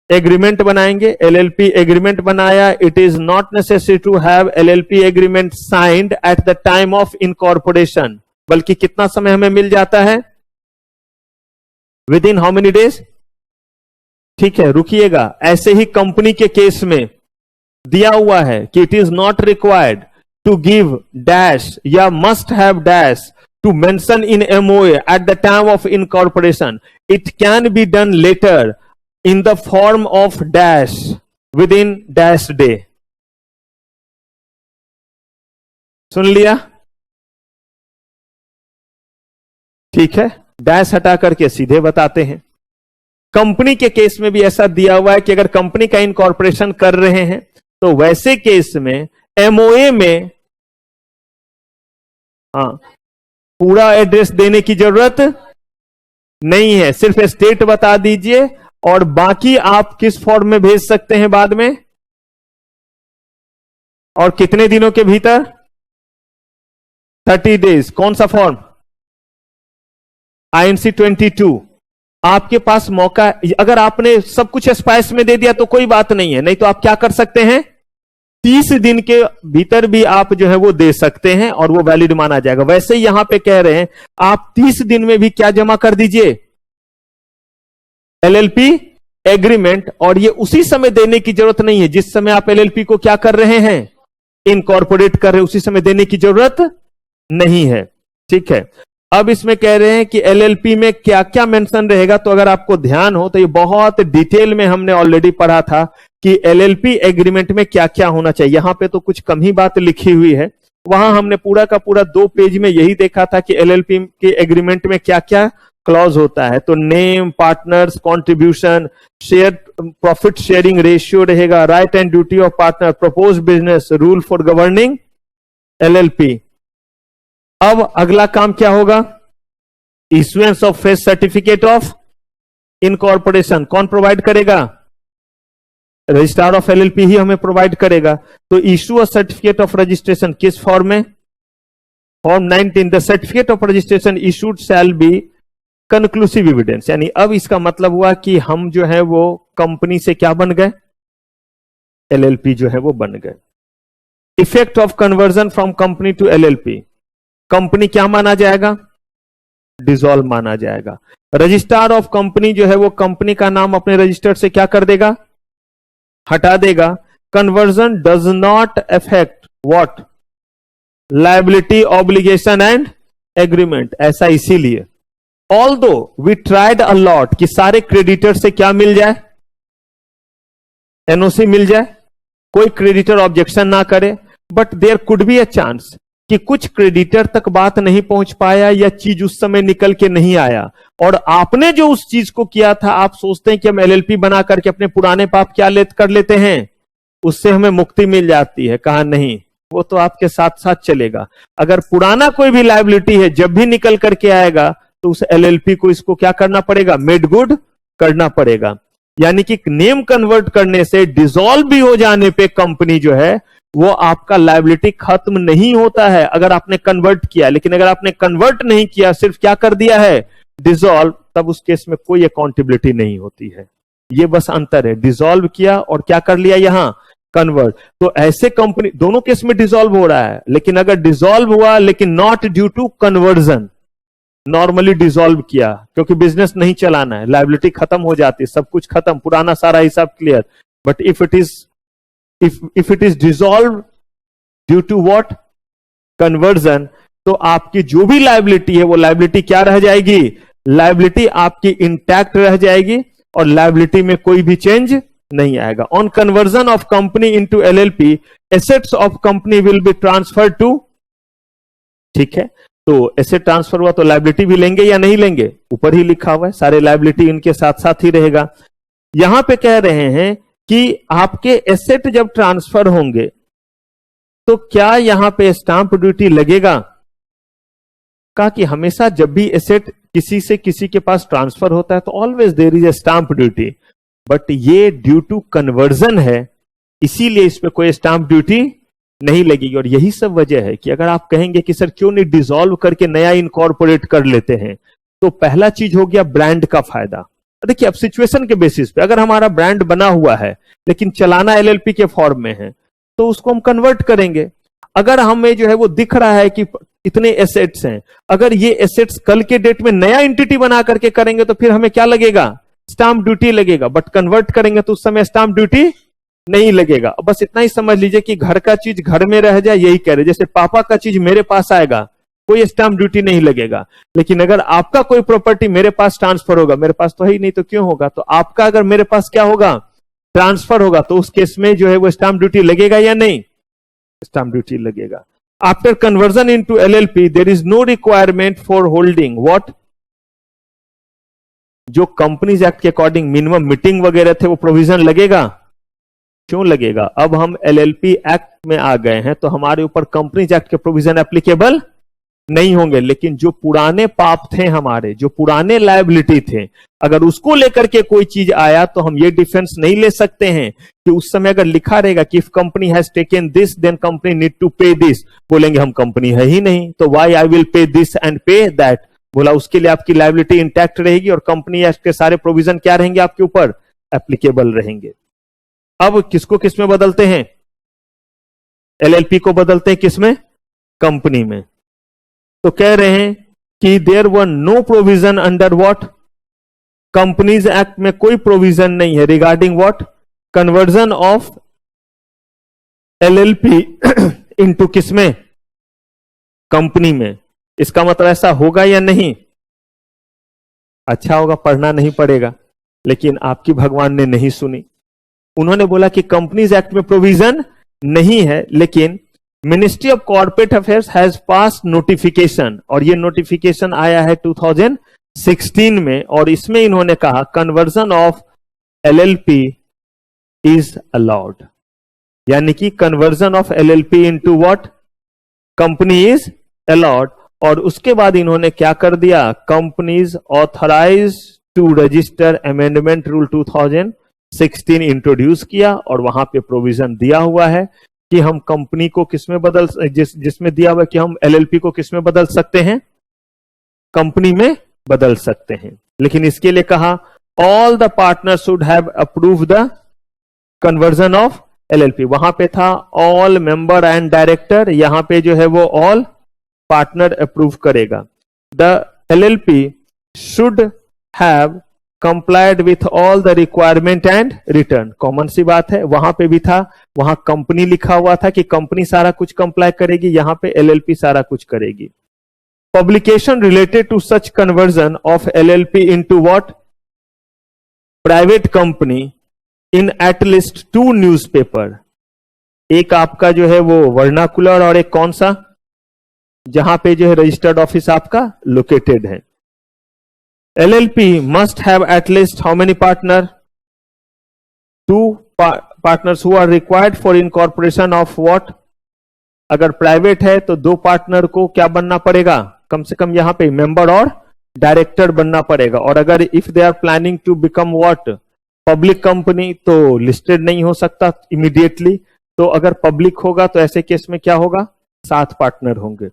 एग्रीमेंट बनाएंगे। एलएलपी एग्रीमेंट बनाया। It is not necessary to have LLP agreement signed at the time of incorporation, बल्कि कितना समय हमें मिल जाता है? Within how many days? ठीक है, रुकिएगा। ऐसे ही कंपनी के केस में दिया हुआ है कि it is not required to give dash या must have dash to mention in MOA at the time of incorporation. It can be done later in the form of dash within dash day। सुन लिया? ठीक है, dash हटा करके सीधे बताते हैं। कंपनी के केस में भी ऐसा दिया हुआ है कि अगर कंपनी का इनकॉर्पोरेशन कर रहे हैं तो वैसे केस में एमओए में पूरा एड्रेस देने की जरूरत नहीं है, सिर्फ स्टेट बता दीजिए और बाकी आप किस फॉर्म में भेज सकते हैं बाद में, और कितने दिनों के भीतर, 30 डेज। कौन सा फॉर्म? INC 22। आपके पास मौका, अगर आपने सब कुछ स्पाइस में दे दिया तो कोई बात नहीं है, नहीं तो आप क्या कर सकते हैं, 30 दिन के भीतर भी आप जो है वो दे सकते हैं और वो वैलिड माना जाएगा। वैसे ही यहां पे कह रहे हैं आप 30 दिन में भी क्या जमा कर दीजिए, LLP एग्रीमेंट, और ये उसी समय देने की जरूरत नहीं है जिस समय आप LLP को क्या कर रहे हैं, इनकॉर्पोरेट कर रहे हैं, उसी समय देने की जरूरत नहीं है। ठीक है, अब इसमें कह रहे हैं कि LLP में क्या क्या मेंशन रहेगा। तो अगर आपको ध्यान हो तो ये बहुत डिटेल में हमने ऑलरेडी पढ़ा था कि LLP एग्रीमेंट में क्या क्या होना चाहिए। यहां पे तो कुछ कम ही बात लिखी हुई है, वहां हमने पूरा का पूरा 2 पेज में यही देखा था कि LLP के एग्रीमेंट में क्या क्या क्लॉज होता है। तो name, partners, contribution, share, profit sharing ratio रहेगा, right and duty of partner, propose business, rule for governing LLP। अब अगला काम क्या होगा, issuance of face certificate of incorporation कौन प्रोवाइड करेगा, रजिस्ट्रार ऑफ LLP ही हमें प्रोवाइड करेगा। तो issue a certificate of registration किस फॉर्म में, form 19। The certificate of registration issued shall be conclusive evidence, यानी अब इसका मतलब हुआ कि हम जो है वो कंपनी से क्या बन गए, LLP जो है वो बन गए। Effect of conversion from company to LLP, company क्या माना जाएगा, डिसॉल्व माना जाएगा। रजिस्ट्रार ऑफ कंपनी जो है वो कंपनी का नाम अपने रजिस्टर से क्या कर देगा, हटा देगा। Conversion does not affect what, liability, obligation and agreement. ऐसा इसीलिए although we tried a lot कि सारे क्रेडिटर से क्या मिल जाए, NOC मिल जाए, कोई क्रेडिटर ऑब्जेक्शन ना करे, but there could be a chance कि कुछ क्रेडिटर तक बात नहीं पहुंच पाया या चीज उस समय निकल के नहीं आया, और आपने जो उस चीज को किया था आप सोचते हैं कि हम LLP बना करके अपने पुराने पाप क्या कर लेते हैं, उससे हमें मुक्ति मिल जाती है। कहा नहीं, वो तो आपके साथ साथ चलेगा। अगर पुराना कोई भी लायबिलिटी है जब भी निकल करके आएगा तो उस LLP को इसको क्या करना पड़ेगा, मेड गुड करना पड़ेगा। यानी कि नेम कन्वर्ट करने से, डिसॉल्व भी हो जाने पे कंपनी जो है वो आपका लायबिलिटी खत्म नहीं होता है अगर आपने कन्वर्ट किया। लेकिन अगर आपने कन्वर्ट नहीं किया, सिर्फ क्या कर दिया है, डिसॉल्व, तब उस केस में कोई अकाउंटेबिलिटी नहीं होती है। ये बस अंतर है, डिसॉल्व किया और क्या कर लिया यहां, कन्वर्ट। तो ऐसे कंपनी, दोनों केस में डिसॉल्व हो रहा है, लेकिन अगर डिसॉल्व हुआ लेकिन not due to conversion, normally dissolve किया क्योंकि बिजनेस नहीं चलाना है, लायबिलिटी खत्म हो जाती है, सब कुछ खत्म, पुराना सारा हिसाब clear. But if it is dissolve due to what, conversion, तो आपकी जो भी लायबिलिटी है वो लायबिलिटी क्या रह जाएगी, लायबिलिटी आपकी इंटैक्ट रह जाएगी और लायबिलिटी में कोई भी चेंज नहीं आएगा। On conversion of company into LLP, assets of company will be transfer to, ठीक है, तो एसेट ट्रांसफर हुआ तो लायबिलिटी भी लेंगे या नहीं लेंगे, ऊपर ही लिखा हुआ है, सारे लायबिलिटी इनके साथ साथ ही रहेगा। यहां पे कह रहे हैं कि आपके एसेट जब ट्रांसफर होंगे तो क्या यहां पे स्टांप ड्यूटी लगेगा, कहा कि हमेशा जब भी एसेट किसी से किसी के पास ट्रांसफर होता है तो always there is a stamp duty, but ये ड्यू टू कन्वर्जन है इसीलिए इस पे कोई स्टांप ड्यूटी नहीं लगेगी। और यही सब वजह है कि अगर आप कहेंगे कि सर क्यों नहीं डिसॉल्व करके नया इनकॉर्पोरेट कर लेते हैं, तो पहला चीज हो गया ब्रांड का फायदा। देखिए अब सिचुएशन के बेसिस पे अगर हमारा ब्रांड बना हुआ है लेकिन चलाना LLP के फॉर्म में है तो उसको हम कन्वर्ट करेंगे। अगर हमें जो है वो दिख रहा है कि इतने एसेट्स हैं, अगर ये एसेट्स कल के डेट में नया एंटिटी बना करके करेंगे तो फिर हमें क्या लगेगा, स्टाम्प ड्यूटी लगेगा। बट कन्वर्ट करेंगे तो उस समय स्टाम्प ड्यूटी नहीं लगेगा। बस इतना ही समझ लीजिए कि घर का चीज घर में रह जाए, यही कह रहे। जैसे पापा का चीज मेरे पास आएगा कोई स्टाम्प ड्यूटी नहीं लगेगा, लेकिन अगर आपका कोई प्रॉपर्टी मेरे पास ट्रांसफर होगा, मेरे पास तो है ही नहीं तो क्यों होगा, तो आपका अगर मेरे पास क्या होगा, ट्रांसफर होगा, तो उस केस में जो है वो स्टाम्प ड्यूटी लगेगा या नहीं, स्टाम्प ड्यूटी लगेगा। After conversion into LLP there is no requirement for holding what, जो कंपनीज एक्ट के अकॉर्डिंग मिनिमम मीटिंग वगैरह थे वो प्रोविजन लगेगा? क्यों लगेगा? अब हम एलएलपी एक्ट में आ गए हैं तो हमारे ऊपर कंपनीज एक्ट के प्रोविजन एप्लीकेबल नहीं होंगे। लेकिन जो पुराने पाप थे हमारे, जो पुराने लायबिलिटी थे, अगर उसको लेकर के कोई चीज आया तो हम ये डिफेंस नहीं ले सकते हैं कि उस समय अगर लिखा रहेगा कि if company has taken this then company need to pay this, बोलेंगे हम कंपनी है ही नहीं तो why I will pay this and pay that. बोला उसके लिए आपकी लायबिलिटी इंटैक्ट रहेगी और कंपनी एक्ट के सारे प्रोविजन क्या रहेंगे? आपके ऊपर एप्लीकेबल रहेंगे। अब किसको किस में बदलते हैं? एलएलपी को बदलते हैं किसमें? कंपनी में। तो कह रहे हैं कि there were no provision under what? Companies act में कोई प्रोविजन नहीं है regarding what? Conversion of LLP into किसमें? कंपनी में। इसका मतलब ऐसा होगा या नहीं? अच्छा होगा, पढ़ना नहीं पड़ेगा। लेकिन आपकी भगवान ने नहीं सुनी। उन्होंने बोला कि कंपनीज एक्ट में प्रोविजन नहीं है, लेकिन ministry of corporate affairs has pass notification, और ये नोटिफिकेशन आया है 2016 में, और इसमें इन्होंने कहा conversion of LLP is allowed, यानी कि conversion of LLP into what? Company is allowed. और उसके बाद इन्होंने क्या कर दिया? Companies authorise to register amendment rule 2016 introduce किया, और वहां पे प्रोविजन दिया हुआ है कि हम कंपनी को किसमें बदल, जिसमें दिया हुआ है कि हम एलएलपी को किसमें बदल सकते हैं? कंपनी में बदल सकते हैं। लेकिन इसके लिए कहा all the partner should have approve the conversion of LLP. वहां पे था ऑल मेंबर एंड डायरेक्टर, यहां पे जो है वो ऑल पार्टनर अप्रूव करेगा। The LLP should have complied with all the requirement and return. Common सी बात है, वहां पे भी था, वहां कंपनी लिखा हुआ था कि कंपनी सारा कुछ कंप्लाई करेगी, यहां पे एलएलपी सारा कुछ करेगी। Publication related to such conversion of LLP into what? Private company in at least 2 newspaper. एक आपका जो है वो वर्नाकुलर, और एक कौन सा? जहां पे जो है रजिस्टर्ड ऑफिस आपका लोकेटेड है। LLP must have at least how many partner? 2 partners who are required for incorporation of what? अगर प्राइवेट है तो 2 पार्टनर को क्या बनना पड़ेगा? कम से कम यहां पे मेंबर और डायरेक्टर बनना पड़ेगा। और अगर if they are planning to become what? Public company, तो लिस्टेड नहीं हो सकता इमीडिएटली। तो अगर पब्लिक होगा तो ऐसे केस में क्या होगा? 7 पार्टनर होंगे।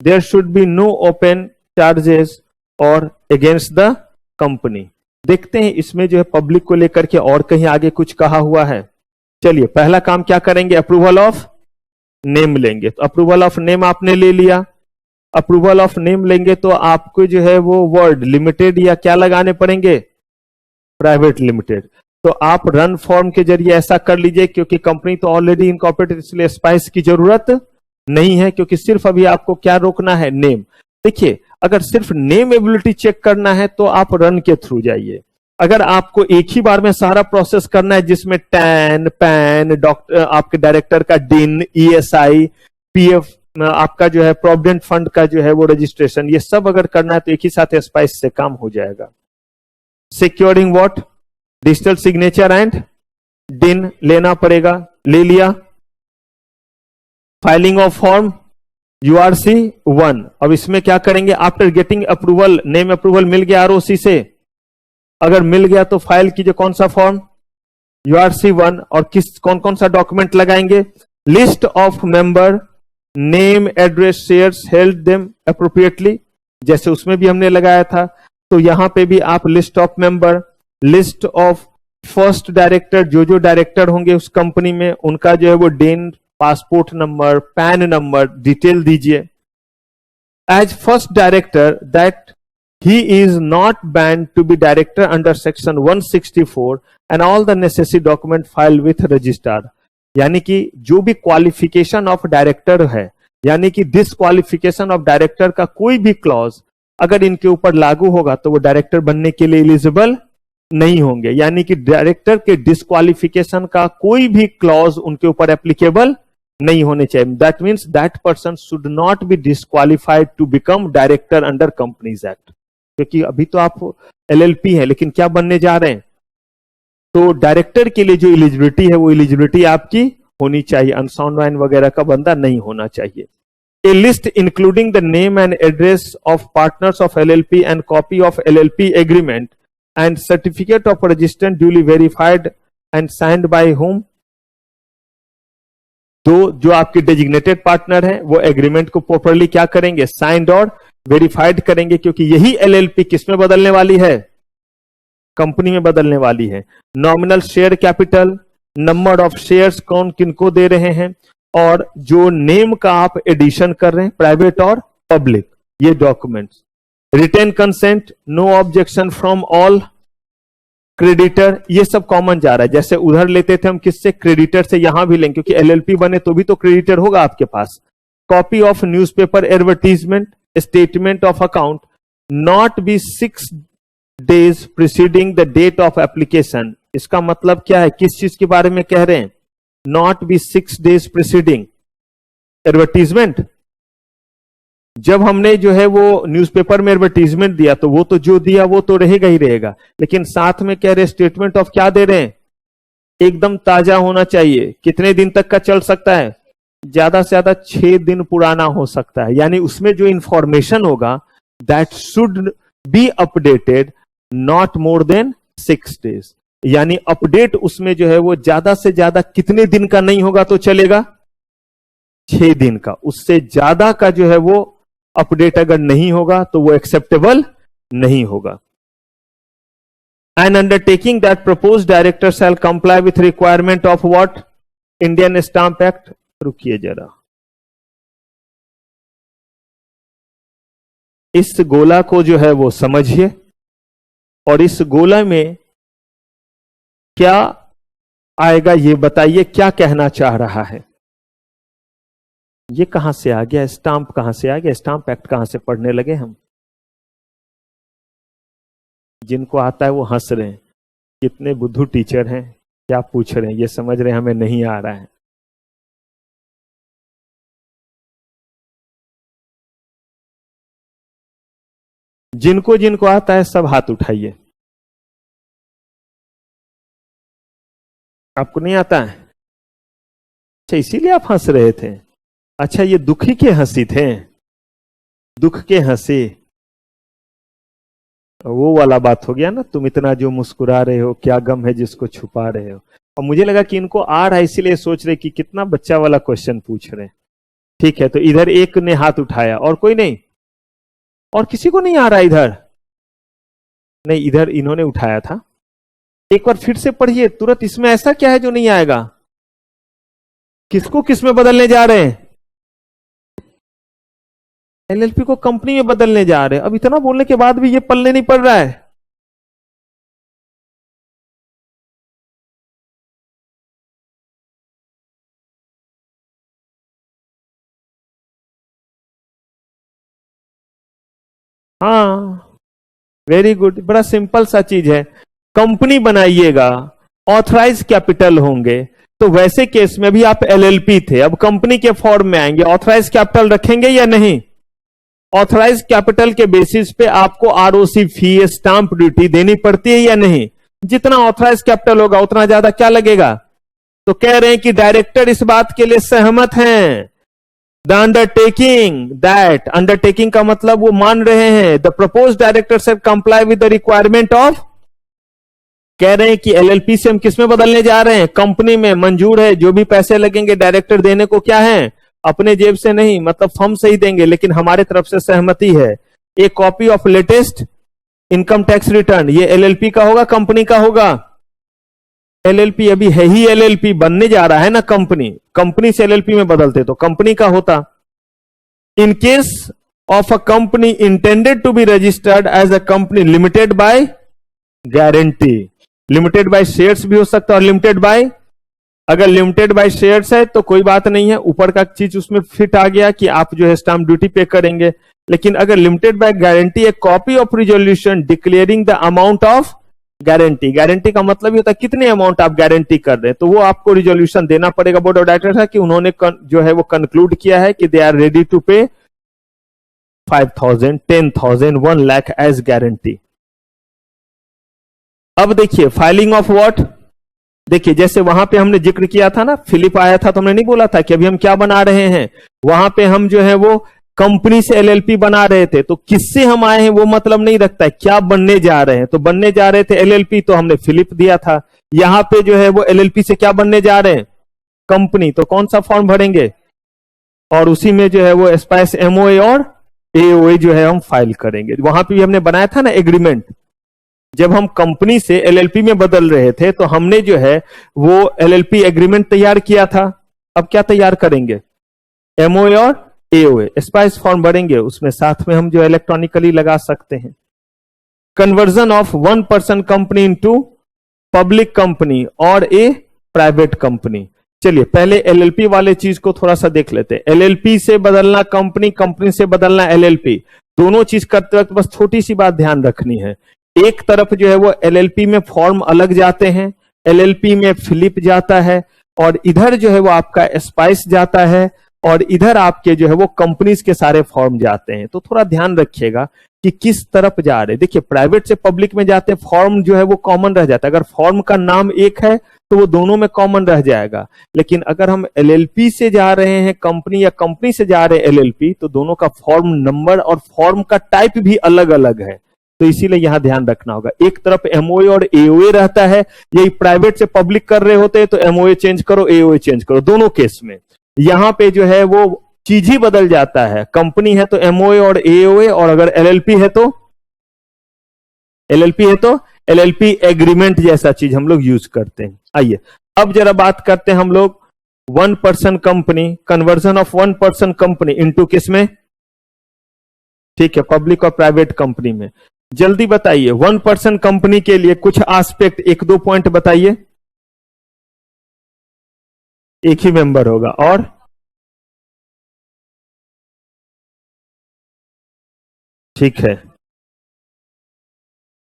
There should be no open charges और अगेंस्ट द कंपनी। देखते हैं इसमें जो है पब्लिक को लेकर के और कहीं आगे कुछ कहा हुआ है। चलिए पहला काम क्या करेंगे? अप्रूवल ऑफ नेम लेंगे। तो अप्रूवल ऑफ नेम आपने ले लिया। अप्रूवल ऑफ नेम लेंगे तो आपको जो है वो वर्ड लिमिटेड या क्या लगाने पड़ेंगे? Private limited. तो आप रन फॉर्म के जरिए ऐसा कर लीजिए, क्योंकि कंपनी तो ऑलरेडी इनकॉर्पोरेटेड, इसलिए स्पाइस की जरूरत नहीं है, क्योंकि सिर्फ अभी आपको क्या रोकना है? नेम। देखिए अगर सिर्फ नेम एबिलिटी चेक करना है तो आप रन के थ्रू जाइए। अगर आपको एक ही बार में सारा प्रोसेस करना है जिसमें टैन, पैन, डॉक्टर, आपके डायरेक्टर का डिन, ईएसआई, पीएफ, आपका जो है प्रोविडेंट फंड का जो है वो रजिस्ट्रेशन, ये सब अगर करना है तो एक ही साथ स्पाइस से काम हो जाएगा। Securing what? Digital signature and DIN लेना पड़ेगा, ले लिया। Filing of form URC 1। अब इसमें क्या करेंगे? After getting approval, name approval मिल गया ROC से, अगर मिल गया तो फाइल कीजिए कौन सा फॉर्म? URC 1। और कौन कौन सा डॉक्यूमेंट लगाएंगे? List of member, name, address, shares held them appropriately, जैसे उसमें भी हमने लगाया था। तो यहां पे भी आप list of member, list of first director, जो डायरेक्टर होंगे उस कंपनी में, उनका जो है वो DIN, passport number, PAN number, detail दीजिए। As first director that he is not banned to be director under section 164 and all the necessary document file with registrar. यानी कि जो भी क्वालिफिकेशन ऑफ डायरेक्टर है, यानी कि डिसक्वालिफिकेशन ऑफ डायरेक्टर का कोई भी क्लॉज अगर इनके ऊपर लागू होगा तो वो डायरेक्टर बनने के लिए एलिजिबल नहीं होंगे। यानी कि डायरेक्टर के डिसक्वालिफिकेशन का कोई भी क्लॉज उनके ऊपर एप्लीकेबल नहीं होने चाहिए। That means that person should not be disqualified to become director under companies act. क्योंकि अभी तो आप एलएलपी है, लेकिन क्या बनने जा रहे हैं? तो डायरेक्टर के लिए जो एलिजिबिलिटी है वो एलिजिबिलिटी आपकी होनी चाहिए, अनसाउंड माइंड वगैरह का बंदा नहीं होना चाहिए। A list including the name and address of partners of LLP and copy of LLP agreement and certificate of registration duly verified and signed by whom? तो जो आपके डेजिग्नेटेड पार्टनर हैं वो एग्रीमेंट को प्रॉपरली क्या करेंगे? साइंड और verified करेंगे, क्योंकि यही एलएलपी किसमें बदलने वाली है? कंपनी में बदलने वाली है। Nominal share capital, number of shares कौन किनको दे रहे हैं, और जो नेम का आप एडिशन कर रहे हैं, प्राइवेट और पब्लिक, ये documents. Written consent, no objection from all creditor, ये सब कॉमन जा रहा है। जैसे उधर लेते थे हम किससे? क्रेडिटर से, यहां भी लेंगे, क्योंकि एलएलपी बने तो भी तो क्रेडिटर होगा आपके पास। Copy of newspaper advertisement, statement of account, not be 6 days preceding the date of application। इसका मतलब क्या है? किस चीज के बारे में कह रहे हैं? Not be 6 days preceding advertisement. जब हमने जो है वो न्यूज़पेपर में एडवर्टीजमेंट दिया तो वो तो जो दिया वो तो रहेगा ही रहेगा, लेकिन साथ में कह रहे स्टेटमेंट ऑफ क्या दे रहे हैं? एकदम ताजा होना चाहिए। कितने दिन तक का चल सकता है? ज्यादा से ज्यादा 6 दिन पुराना हो सकता है। यानी उसमें जो इंफॉर्मेशन होगा that should be updated not more than 6 days। यानी अपडेट उसमें जो है वो ज्यादा से ज्यादा कितने दिन का नहीं होगा तो चलेगा? 6 दिन का। उससे ज्यादा का जो है वो अपडेट अगर नहीं होगा तो वो एक्सेप्टेबल नहीं होगा। N undertaking that propose director shall comply with requirement of what? Indian stamp act. रुकिए जरा, इस गोला को जो है वो समझिए, और इस गोला में क्या आएगा ये बताइए, क्या कहना चाह रहा है? ये कहां से आ गया? स्टाम्प कहां से आ गया? स्टाम्प एक्ट कहां से पढ़ने लगे हम? जिनको आता है वो हंस रहे हैं, कितने बुद्धू टीचर हैं, क्या पूछ रहे हैं, ये समझ रहे हैं हमें नहीं आ रहा है। जिनको जिनको आता है सब हाथ उठाइए। आपको नहीं आता है? अच्छा, इसीलिए आप हंस रहे थे। अच्छा, ये दुखी के हंसी थे, दुख के हंसी, वो वाला बात हो गया ना। तुम इतना जो मुस्कुरा रहे हो, क्या गम है जिसको छुपा रहे हो। और मुझे लगा कि इनको आ रहा है, इसीलिए सोच रहे कि कितना बच्चा वाला क्वेश्चन पूछ रहे हैं। ठीक है, तो इधर एक ने हाथ उठाया, और कोई नहीं? और किसी को नहीं आ रहा इधर? नहीं, इधर इन्होंने उठाया था। एक बार फिर से पढ़िए तुरंत। इसमें ऐसा क्या है जो नहीं आएगा? किसको किस में बदलने जा रहे हैं? एलएलपी को कंपनी में बदलने जा रहे हैं। अब इतना बोलने के बाद भी ये पल्ले नहीं पड़ रहा है। हाँ, वेरी गुड। बड़ा सिंपल सा चीज है। कंपनी बनाइएगा, ऑथराइज कैपिटल होंगे, तो वैसे केस में भी आप एलएलपी थे, अब कंपनी के फॉर्म में आएंगे, ऑथराइज कैपिटल रखेंगे या नहीं? ऑथराइज कैपिटल के बेसिस पे आपको आरओसी फी, स्टाम्प ड्यूटी देनी पड़ती है या नहीं? जितना ऑथराइज कैपिटल होगा उतना ज्यादा क्या लगेगा? तो कह रहे हैं कि डायरेक्टर इस बात के लिए सहमत हैं। द अंडरटेकिंग, दैट अंडरटेकिंग का मतलब वो मान रहे हैं, द प्रपोज डायरेक्टर से comply with the requirement of, कह रहे हैं कि एलएलपी से हम किसमें बदलने जा रहे हैं? कंपनी में। मंजूर है, जो भी पैसे लगेंगे डायरेक्टर देने को क्या है? अपने जेब से नहीं, मतलब फर्म से ही देंगे, लेकिन हमारे तरफ से सहमति है। एक copy of latest income tax return, ये एलएलपी का होगा कंपनी का होगा? एलएलपी अभी है ही, एलएलपी बनने जा रहा है ना कंपनी। कंपनी से एलएलपी में बदलते तो कंपनी का होता। In case of a company intended to be registered as a company limited by guarantee, limited by shares भी हो सकता है, और लिमिटेड बाय, अगर लिमिटेड बाय शेयर्स है तो कोई बात नहीं है, ऊपर का चीज उसमें फिट आ गया कि आप जो है स्टाम्प ड्यूटी पे करेंगे। लेकिन अगर limited by guarantee, A copy of resolution declaring the amount of guarantee, guarantee का मतलब ही होता है कितने अमाउंट आप गारंटी कर रहे हैं, तो वो आपको रिजोल्यूशन देना पड़ेगा बोर्ड ऑफ डायरेक्टर्स है कि उन्होंने जो है वो कंक्लूड किया है कि दे आर रेडी टू पे 5,000, 10,000, 1 लाख एज गारंटी। अब देखिए फाइलिंग ऑफ व्हाट, देखिए जैसे वहां पे हमने जिक्र किया था ना, फिलिप आया था तो हमने नहीं बोला था कि अभी हम क्या बना रहे हैं, वहां पे हम जो है वो कंपनी से एलएलपी बना रहे थे। तो किससे हम आए हैं वो मतलब नहीं रखता है, क्या बनने जा रहे हैं। तो बनने जा रहे थे एलएलपी, तो हमने फिलिप दिया था। यहां पे जो है वो एलएलपी से क्या बनने जा रहे हैं, कंपनी, तो कौन सा फॉर्म भरेंगे, और उसी में जो है वो स्पाइस एमओए और एओए जो है हम फाइल करेंगे। वहां पे भी हमने बनाया था ना एग्रीमेंट, जब हम कंपनी से एलएलपी में बदल रहे थे तो हमने जो है वो एलएलपी एग्रीमेंट तैयार किया था। अब क्या तैयार करेंगे, एमओए और एओए, स्पाइस फॉर्म भरेंगे, उसमें साथ में हम जो इलेक्ट्रॉनिकली लगा सकते हैं। Conversion of 1% company into public company और ए प्राइवेट कंपनी। चलिए पहले एलएलपी वाले चीज को थोड़ा सा देख लेते हैं। एलएलपी से बदलना कंपनी, कंपनी से बदलना एलएलपी, दोनों चीज करते वक्त बस छोटी सी बात ध्यान रखनी है। एक तरफ जो है वो एलएलपी में फॉर्म अलग जाते हैं, एलएलपी में फिलिप जाता है, और इधर जो है वो आपका स्पाइस जाता है, और इधर आपके जो है वो कंपनीज के सारे फॉर्म जाते हैं। तो थोड़ा ध्यान रखिएगा कि किस तरफ जा रहे हैं। देखिए प्राइवेट से पब्लिक में जाते हैं, फॉर्म जो है वो कॉमन रह जाता है। अगर फॉर्म का नाम एक है तो वो दोनों में कॉमन रह जाएगा, लेकिन अगर हम एलएलपी से जा रहे हैं कंपनी, या कंपनी से जा रहे हैं एलएलपी, तो दोनों का फॉर्म नंबर और फॉर्म का टाइप भी अलग अलग है। तो इसीलिए यहां ध्यान रखना होगा। एक तरफ एमओए और एओए रहता है, यही प्राइवेट से पब्लिक कर रहे होते हैं तो एमओए चेंज करो, एओए चेंज करो, दोनों केस में यहां पे जो है वो चीज ही बदल जाता है। कंपनी है तो एमओए और एओए, और अगर एलएलपी है तो एलएलपी एग्रीमेंट जैसा चीज हम लोग यूज करते हैं। आइए अब जरा बात करते हैं हम लोग 1% company, conversion of 1% company into किस में, ठीक है, पब्लिक और प्राइवेट कंपनी में। जल्दी बताइए 1% कंपनी के लिए कुछ एस्पेक्ट, एक दो पॉइंट बताइए। एक ही मेंबर होगा, और ठीक है,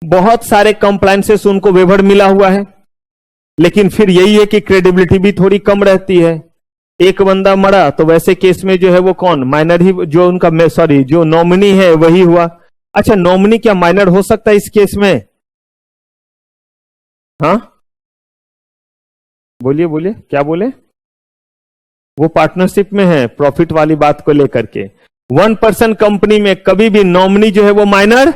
बहुत सारे कंप्लायंसेस उनको वेवर मिला हुआ है, लेकिन फिर यही है कि क्रेडिबिलिटी भी थोड़ी कम रहती है। एक बंदा मरा तो वैसे केस में जो है वो कौन, माइनर ही, जो उनका सॉरी जो नॉमिनी है वही हुआ। अच्छा नॉमिनी क्या माइनर हो सकता है इस केस में, हाँ बोलिए बोलिए क्या बोले, वो पार्टनरशिप में है प्रॉफिट वाली बात को लेकर के। 1% कंपनी में कभी भी नॉमिनी जो है वो माइनर,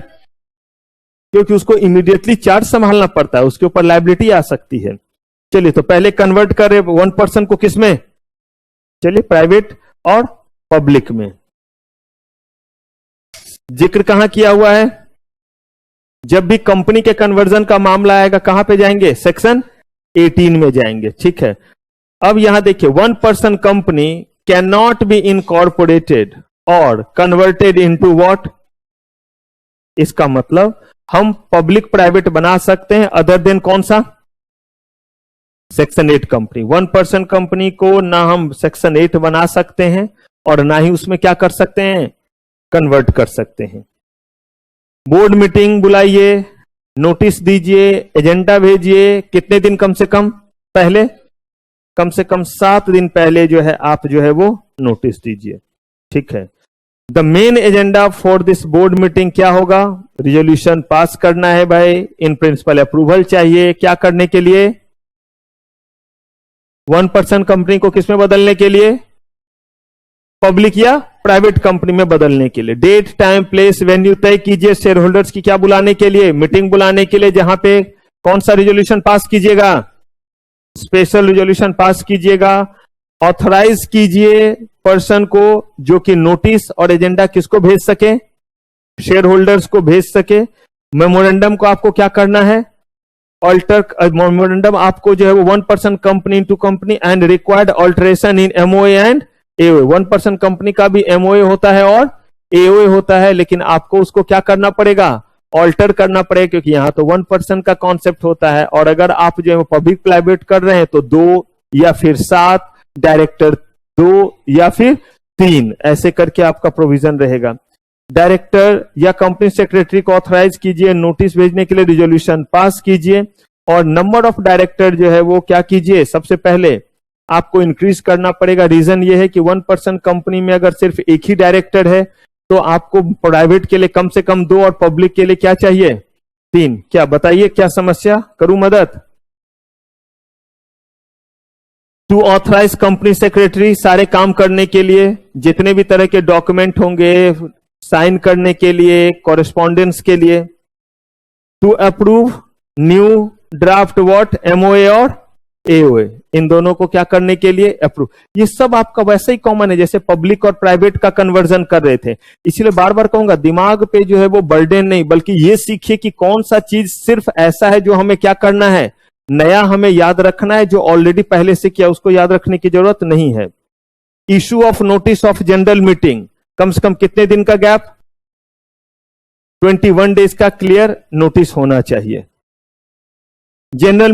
क्योंकि उसको इमीडिएटली चार्ज संभालना पड़ता है, उसके ऊपर लायबिलिटी आ सकती है। चलिए तो पहले कन्वर्ट करें 1% को किस में, चलिए प्राइवेट और पब्लिक में। जिक्र कहां किया हुआ है, जब भी कंपनी के कन्वर्जन का मामला आएगा कहां पे जाएंगे, सेक्शन 18 में जाएंगे, ठीक है। अब यहां देखिए 1% company can not be incorporated और कन्वर्टेड इनटू व्हाट, इसका मतलब हम पब्लिक प्राइवेट बना सकते हैं अदर देन कौन सा, सेक्शन 8 कंपनी। 1% कंपनी को ना हम सेक्शन 8 बना सकते हैं और ना ही उसमें क्या कर सकते हैं, कन्वर्ट कर सकते हैं। बोर्ड मीटिंग बुलाइए, नोटिस दीजिए, एजेंडा भेजिए, कितने दिन कम से कम पहले, कम से कम 7 दिन पहले जो है आप जो है वो नोटिस दीजिए, ठीक है। The main agenda for this board meeting क्या होगा, रिजोल्यूशन पास करना है भाई, इन प्रिंसिपल अप्रूवल चाहिए, क्या करने के लिए, 1% कंपनी को किसमें बदलने के लिए, पब्लिक या प्राइवेट कंपनी में बदलने के लिए। डेट टाइम प्लेस वेन्यू तय कीजिए, शेयर होल्डर्स की क्या बुलाने के लिए, मीटिंग बुलाने के लिए, जहां पे कौन सा रिजोल्यूशन पास कीजिएगा, स्पेशल रिजोल्यूशन पास कीजिएगा। ऑथराइज कीजिए पर्सन को जो कि नोटिस और एजेंडा किसको भेज सके, शेयर होल्डर्स को भेज सके। मेमोरेंडम को आपको क्या करना है, ऑल्टर मेमोरेंडम आपको जो है वो 1% company to company and required alteration in MOA and AOA. 1% company का भी एमओए होता है और एओए होता है, लेकिन आपको उसको क्या करना पड़ेगा, ऑल्टर करना पड़ेगा, क्योंकि यहां तो 1% का कॉन्सेप्ट होता है। और अगर आप जो है पब्लिक प्राइवेट कर रहे हैं तो 2 या फिर 7, डायरेक्टर 2 या फिर 3, ऐसे करके आपका प्रोविजन रहेगा। डायरेक्टर या कंपनी सेक्रेटरी को ऑथराइज कीजिए, नोटिस भेजने के लिए रिजोल्यूशन पास कीजिए। और नंबर ऑफ डायरेक्टर जो है वो क्या कीजिए, सबसे पहले आपको इंक्रीज करना पड़ेगा। रीजन ये है कि 1% कंपनी में अगर सिर्फ एक ही डायरेक्टर है तो आपको प्राइवेट के लिए कम से कम 2 और पब्लिक के लिए क्या चाहिए, 3, क्या बताइए, क्या समस्या, करूं मदद? टू ऑथराइज कंपनी सेक्रेटरी, सारे काम करने के लिए, जितने भी तरह के डॉक्यूमेंट होंगे साइन करने के लिए, कॉरेस्पॉन्डेंस के लिए। To approve new draft what, MOA और एओए, इन दोनों को क्या करने के लिए, अप्रूव। ये सब आपका वैसे ही कॉमन है जैसे पब्लिक और प्राइवेट का कन्वर्जन कर रहे थे। इसलिए बार बार कहूंगा, दिमाग पे जो है वो बर्डन नहीं, बल्कि ये सीखिए कि कौन सा चीज सिर्फ ऐसा है जो हमें क्या करना है, नया हमें याद रखना है, जो ऑलरेडी पहले से किया उसको याद रखने की जरूरत नहीं है। Issue of notice of general meeting, कम से कम कितने दिन का गैप, 21 डेज का क्लियर नोटिस होना चाहिए। जनरल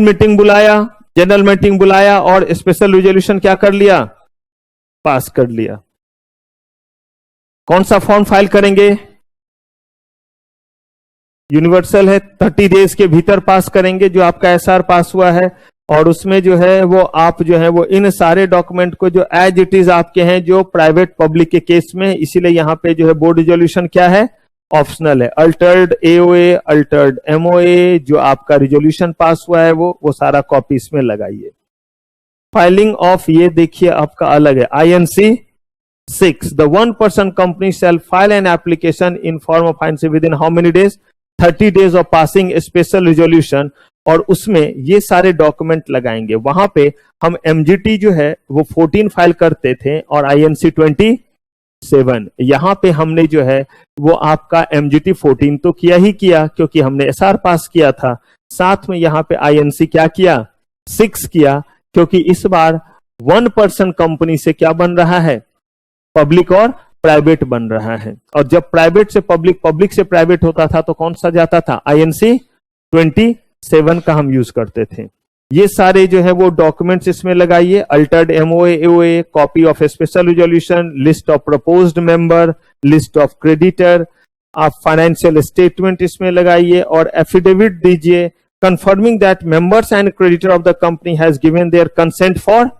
मीटिंग बुलाया और स्पेशल रिजोल्यूशन क्या कर लिया, पास कर लिया। कौन सा फॉर्म फाइल करेंगे, यूनिवर्सल है, 30 डेज के भीतर पास करेंगे जो आपका एसआर पास हुआ है। और उसमें जो है वो आप जो है वो इन सारे डॉक्यूमेंट को जो एज इट इज आपके हैं जो प्राइवेट पब्लिक के केस में, इसीलिए यहां पे जो है बोर्ड रिजोल्यूशन क्या है, ऑप्शनल है। अल्टर्ड एओए, अल्टर्ड एमओए, जो आपका रिजोल्यूशन पास हुआ है वो सारा कॉपी इसमें लगाइए। फाइलिंग ऑफ, ये देखिए आपका अलग है, INC 6, the 1% company shall file an application in form of INC within how many days, 30 days of passing a special resolution। और उसमें ये सारे डॉक्यूमेंट लगाएंगे। वहां पे हम MGT जो है वो 14 फाइल करते थे और INC 27। यहां पे हमने जो है वो आपका MGT 14 तो किया ही किया क्योंकि हमने SR पास किया था, साथ में यहां पे INC क्या किया, 6 किया, क्योंकि इस बार 1% कंपनी से क्या बन रहा है, पब्लिक और प्राइवेट बन रहा है। और जब प्राइवेट से पब्लिक, पब्लिक से प्राइवेट होता था तो कौन सा जाता था, INC 27 का हम यूज करते थे। ये सारे जो है वो डॉक्यूमेंट्स इसमें लगाइए, altered MOA AOA, copy of special resolution, list of proposed member, list of creditor, आप फाइनेंशियल स्टेटमेंट इसमें लगाइए और एफिडेविट दीजिए confirming that members and creditor of the company has given their consent for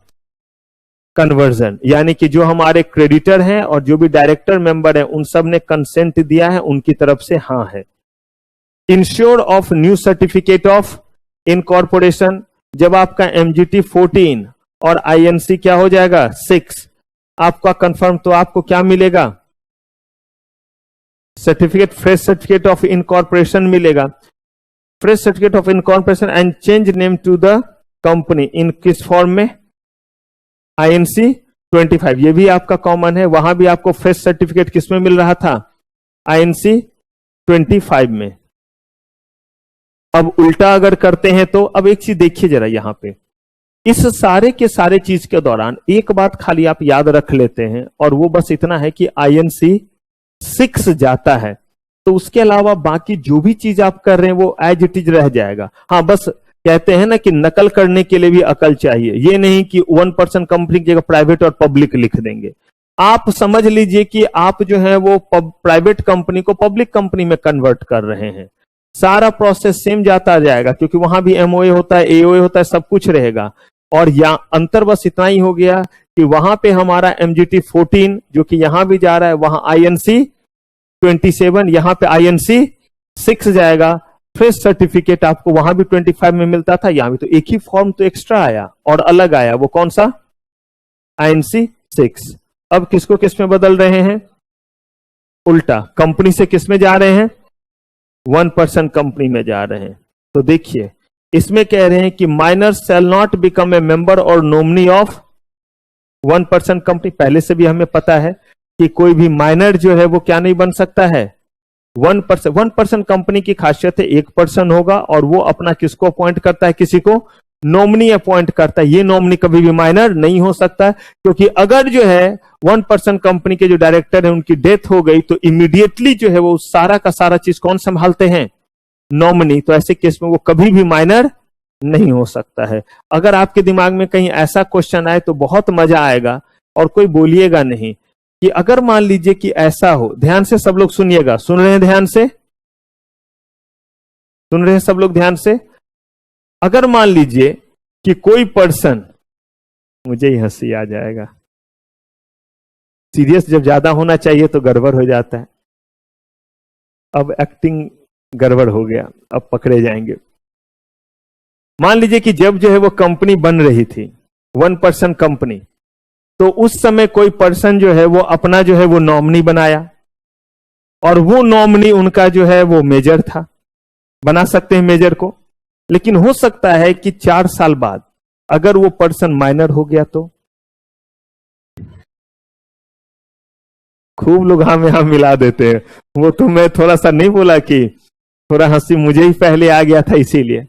conversion. यानी कि जो हमारे creditor हैं और जो भी डायरेक्टर मेंबर हैं उन सब ने कंसेंट दिया है, उनकी तरफ से हाँ है। Ensure of new certificate of incorporation, जब आपका MGT 14 और INC क्या हो जाएगा 6 आपका कंफर्म, तो आपको क्या मिलेगा, certificate, fresh certificate of incorporation मिलेगा। Fresh certificate of incorporation and change name to the company in किस फॉर्म में, INC 25, ये भी आपका कॉमन है। वहां भी आपको फ्रेश सर्टिफिकेट किस में मिल रहा था, INC 25 में। अब उल्टा अगर करते हैं तो अब एक चीज देखिए जरा यहां पे, इस सारे के सारे चीज के दौरान एक बात खाली आप याद रख लेते हैं और वो बस इतना है कि INC 6 जाता है तो उसके अलावा बाकी जो भी चीज आप कर रहे हैं वो एज इट इज रह जाएगा। हाँ, बस कहते हैं ना कि नकल करने के लिए भी अकल चाहिए, ये नहीं कि 1% कंपनी की जगह प्राइवेट और पब्लिक लिख देंगे। आप समझ लीजिए कि आप जो है वो प्राइवेट कंपनी को पब्लिक कंपनी में कन्वर्ट कर रहे हैं, सारा प्रोसेस सेम जाता जाएगा क्योंकि वहां भी MOA होता है, AOA होता है, सब कुछ रहेगा। और यहाँ अंतर बस इतना ही हो गया कि वहां पे हमारा MGT 14 जो कि यहां भी जा रहा है, वहां INC 27, यहां पे INC 6 जाएगा। फ्रेश सर्टिफिकेट आपको वहां भी 25 में मिलता था, यहां भी तो एक ही फॉर्म तो एक्स्ट्रा आया और अलग आया, वो कौन सा, INC 6। अब किसको किस में बदल रहे हैं, उल्टा, कंपनी से किस में जा रहे हैं, 1% कंपनी में जा रहे हैं। तो देखिए इसमें कह रहे हैं कि minor shall not become a member और नॉमिनी ऑफ 1% कंपनी। पहले से भी हमें पता है कि कोई भी माइनर जो है वो क्या नहीं बन सकता है, 1% कंपनी की खासियत है 1% होगा और वो अपना किसको अपॉइंट करता है, किसी को नॉमिनी अपॉइंट करता है। ये नॉमिनी कभी भी माइनर नहीं हो सकता क्योंकि अगर जो है 1% कंपनी के जो डायरेक्टर है उनकी डेथ हो गई तो इमीडिएटली जो है वो सारा का सारा चीज कौन संभालते हैं, नॉमिनी। तो ऐसे केस में वो कभी भी माइनर नहीं हो सकता है। अगर आपके दिमाग में कहीं ऐसा क्वेश्चन आए तो बहुत मजा आएगा और कोई बोलिएगा नहीं कि अगर मान लीजिए कि ऐसा हो, ध्यान से सब लोग सुनिएगा, सुन रहे हैं ध्यान से, सुन रहे हैं सब लोग ध्यान से। अगर मान लीजिए कि कोई पर्सन, मुझे ही हंसी आ जाएगा, सीरियस जब ज्यादा होना चाहिए तो गड़बड़ हो जाता है। अब एक्टिंग गड़बड़ हो गया, अब पकड़े जाएंगे। मान लीजिए कि जब जो है वो कंपनी बन रही थी, 1% कंपनी, तो उस समय कोई पर्सन जो है वो अपना जो है वो नॉमिनी बनाया, और वो नॉमिनी उनका जो है वो मेजर था। बना सकते हैं मेजर को, लेकिन हो सकता है कि 4 साल बाद अगर वो पर्सन माइनर हो गया तो। खूब लोग हाँ में हाँ मिला देते हैं। वो तो मैं थोड़ा सा नहीं बोला कि थोड़ा हंसी मुझे ही पहले आ गया था इसीलिए।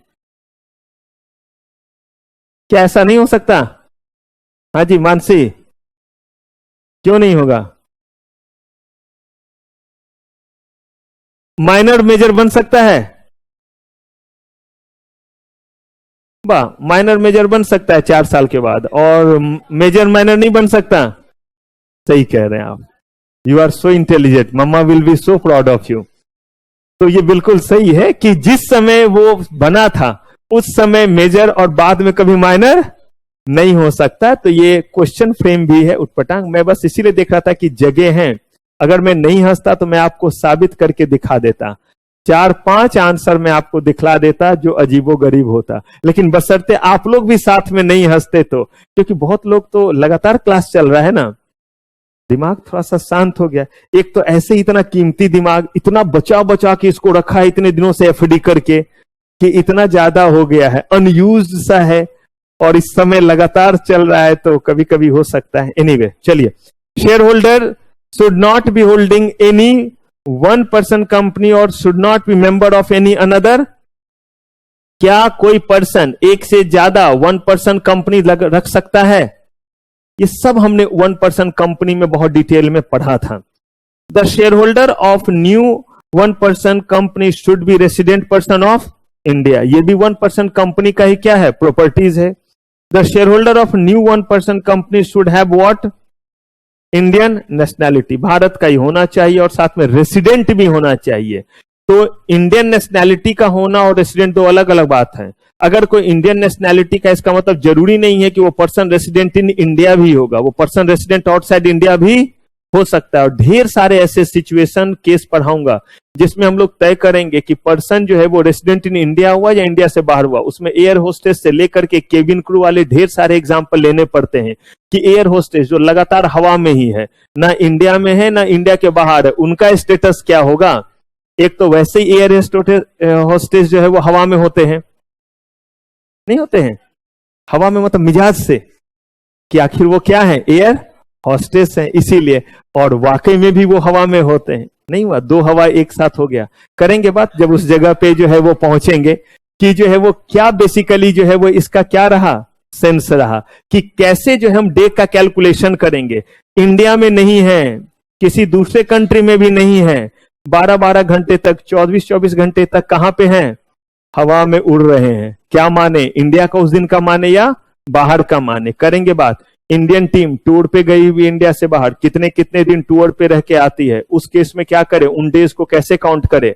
क्या ऐसा नहीं हो सकता? हाँ जी मानसी, क्यों नहीं होगा? माइनर मेजर बन सकता है। वाह, माइनर मेजर बन सकता है 4 साल के बाद, और मेजर माइनर नहीं बन सकता। सही कह रहे हैं आप। You are so intelligent, mamma will be so proud of you. तो ये बिल्कुल सही है कि जिस समय वो बना था उस समय मेजर और बाद में कभी माइनर नहीं हो सकता। तो ये क्वेश्चन फ्रेम भी है उटपटांग। मैं बस इसीलिए देख रहा था कि जगह हैं, अगर मैं नहीं हंसता तो मैं आपको साबित करके दिखा देता, 4-5 आंसर मैं आपको दिखला देता जो अजीबो गरीब होता, लेकिन बशर्ते आप लोग भी साथ में नहीं हंसते तो, क्योंकि बहुत लोग तो लगातार क्लास चल रहा है ना, दिमाग थोड़ा सा शांत हो गया। एक तो ऐसे ही इतना कीमती दिमाग, इतना बचा बचा के इसको रखा है इतने दिनों से एफडी करके, कि इतना ज्यादा हो गया है, अनयूज्ड सा है, और इस समय लगातार चल रहा है, तो कभी कभी हो सकता है। एनीवे, चलिए। Shareholder should not be holding any 1% company or should not be member of any another. क्या कोई पर्सन एक से ज्यादा 1% कंपनी रख सकता है? ये सब हमने 1% कंपनी में बहुत डिटेल में पढ़ा था। The share holder of new 1% company should be resident person of India. ये भी 1% कंपनी का ही क्या है? प्रॉपर्टीज है। The share holder of new 1% company should have what? Indian nationality, Bharat का ही होना चाहिए, और साथ में रेसिडेंट भी होना चाहिए। तो इंडियन नेशनैलिटी का होना और रेसिडेंट दो अलग अलग बात है। अगर कोई इंडियन नेशनैलिटी का, इसका मतलब जरूरी नहीं है कि वो पर्सन रेसिडेंट इन इंडिया भी होगा, वो पर्सन रेसिडेंट आउटसाइड इंडिया भी हो सकता है। और ढेर सारे ऐसे सिचुएशन केस पढ़ाऊंगा जिसमें हम लोग तय करेंगे कि पर्सन जो है वो रेसिडेंट इन इंडिया हुआ या इंडिया से बाहर हुआ। उसमें एयर होस्टेस से लेकर के केबिन क्रू वाले ढेर सारे एग्जाम्पल लेने पड़ते हैं कि एयर होस्टेस जो लगातार हवा में ही है, ना इंडिया में है ना इंडिया के बाहर है, उनका स्टेटस क्या होगा। एक तो वैसे ही एयर होस्टेस जो है वो हवा में होते हैं, नहीं होते हैं हवा में, मतलब मिजाज से कि आखिर वो क्या है? एयर हॉस्टेस है, इसीलिए। और वाकई में भी वो हवा में होते हैं। नहीं हुआ, 2 हवा एक साथ हो गया। करेंगे बात जब उस जगह पे जो है वो पहुंचेंगे कि जो है वो क्या बेसिकली जो है वो इसका क्या रहा, सेंस रहा कि कैसे जो है हम डे का कैलकुलेशन करेंगे। इंडिया में नहीं है, किसी दूसरे कंट्री में भी नहीं है, 12-12 घंटे तक, 24-24 घंटे तक कहां पे हैं? हवा में उड़ रहे हैं। क्या माने? इंडिया का उस दिन का माने या बाहर का माने? करेंगे बात। इंडियन टीम टूर पे गई हुई इंडिया से बाहर, कितने कितने दिन टूर पे रह के आती है, उस केस में क्या करे? उन डेज को कैसे काउंट करे?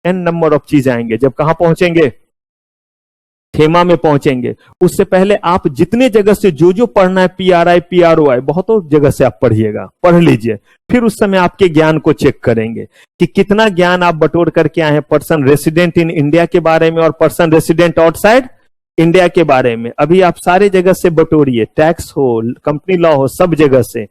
एन नंबर ऑफ चीज आएंगे। जब कहां पहुंचेंगे? खेमा में पहुंचेंगे। उससे पहले आप जितने जगह से जो जो पढ़ना है, PRI PROI बहुत जगह से आप पढ़िएगा, पढ़ लीजिए। फिर उस समय आपके ज्ञान को चेक करेंगे कि कितना ज्ञान आप बटोर करके आए हैं पर्सन रेसिडेंट इन इंडिया के बारे में और पर्सन रेसिडेंट आउटसाइड इंडिया के बारे में। अभी आप सारे जगह से बटोरिए, टैक्स हो, कंपनी लॉ हो, सब जगह से।